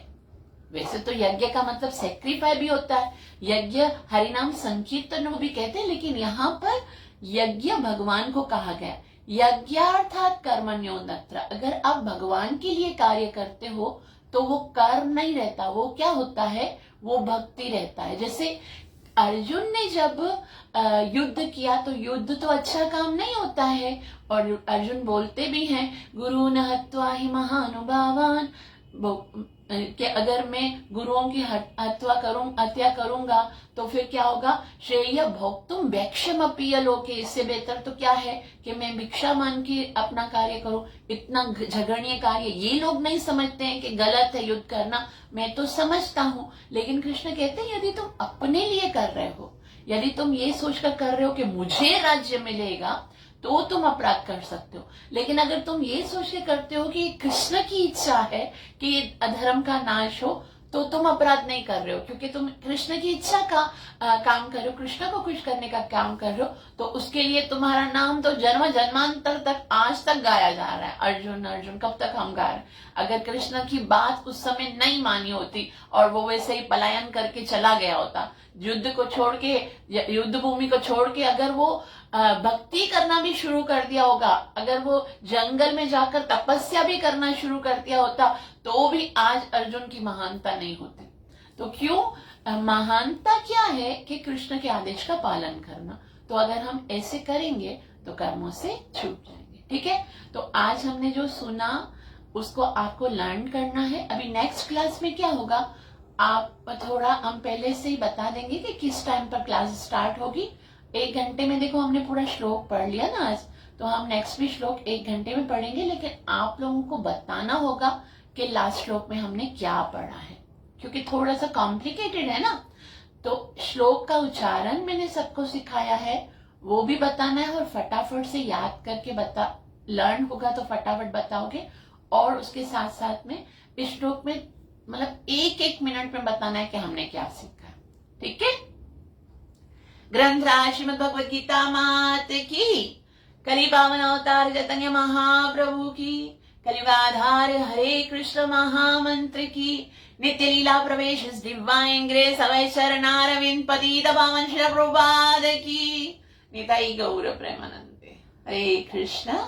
वैसे तो यज्ञ का मतलब सेक्रीफाई भी होता है, यज्ञ हरिनाम संकीर्तन भी कहते हैं, लेकिन यहाँ पर यज्ञ भगवान को कहा गया। यज्ञार्थात कर्मण्योन्यत्र, अगर आप भगवान के लिए कार्य करते हो तो वो कर्म नहीं रहता, वो क्या होता है? वो भक्ति रहता है। जैसे अर्जुन ने जब युद्ध किया तो युद्ध तो अच्छा काम नहीं होता है, और अर्जुन बोलते भी हैं गुरु न हत्वा ही महानुभावान, कि अगर मैं गुरुओं की हत्या करूंगा तो फिर क्या होगा? श्रेय भोक्तुम वैक्षम अपीय लोके, इससे बेहतर तो क्या है कि मैं भिक्षा मांग के अपना कार्य करूं। इतना झगड़नीय कार्य ये लोग नहीं समझते हैं कि गलत है युद्ध करना, मैं तो समझता हूं। लेकिन कृष्ण कहते हैं यदि तुम अपने लिए कर रहे हो, यदि तुम ये सोचकर कर रहे हो कि मुझे राज्य मिलेगा, तो तुम अपराध कर सकते हो। लेकिन अगर तुम ये सोच के करते हो कि कृष्ण की इच्छा है कि अधर्म का नाश हो, तो तुम अपराध नहीं कर रहे हो, क्योंकि तुम कृष्ण की इच्छा का काम कर रहे हो, कृष्ण को खुश करने का काम कर रहे हो। तो उसके लिए तुम्हारा नाम तो जन्म जन्मांतर तक आज तक गाया जा रहा है, अर्जुन अर्जुन। कब तक हम गा रहे हैं? अगर कृष्ण की बात उस समय नहीं मानी होती और वो वैसे ही पलायन करके चला गया होता, युद्ध को छोड़ के, युद्ध भूमि को छोड़ के अगर वो भक्ति करना भी शुरू कर दिया होगा, अगर वो जंगल में जाकर तपस्या भी करना शुरू कर दिया होता, तो भी आज अर्जुन की महानता नहीं होती। तो क्यों? महानता क्या है कि कृष्ण के आदेश का पालन करना। तो अगर हम ऐसे करेंगे तो कर्मों से छूट जाएंगे। ठीक है? तो आज हमने जो सुना उसको आपको लर्न करना है। अभी नेक्स्ट क्लास में क्या होगा, आप थोड़ा हम पहले से ही बता देंगे कि किस टाइम पर क्लास स्टार्ट होगी। 1 घंटे में देखो हमने पूरा श्लोक पढ़ लिया ना आज, तो हम नेक्स्ट भी श्लोक 1 घंटे में पढ़ेंगे। लेकिन आप लोगों को बताना होगा कि लास्ट श्लोक में हमने क्या पढ़ा है, क्योंकि थोड़ा सा कॉम्प्लिकेटेड है ना। तो श्लोक का उच्चारण मैंने सबको सिखाया है, वो भी बताना है, और फटाफट से याद करके लर्न होगा तो फटाफट बताओगे। और उसके साथ साथ में इस श्लोक में मतलब 1-1 मिनट में बताना है कि हमने क्या सीखा। ठीक है? ग्रंथराज श्रीमद् भगवद गीता मात की, कलि पावन अवतार चैतन्य महाप्रभु की, कलियुगाधार हरे कृष्ण महामंत्र की, नित्य लीला प्रवेश डिवाइन ग्रेस अवय चरणारविंद पतित पावन श्री प्रभुपाद की, निताई गौर प्रेमानंदे। हरे कृष्ण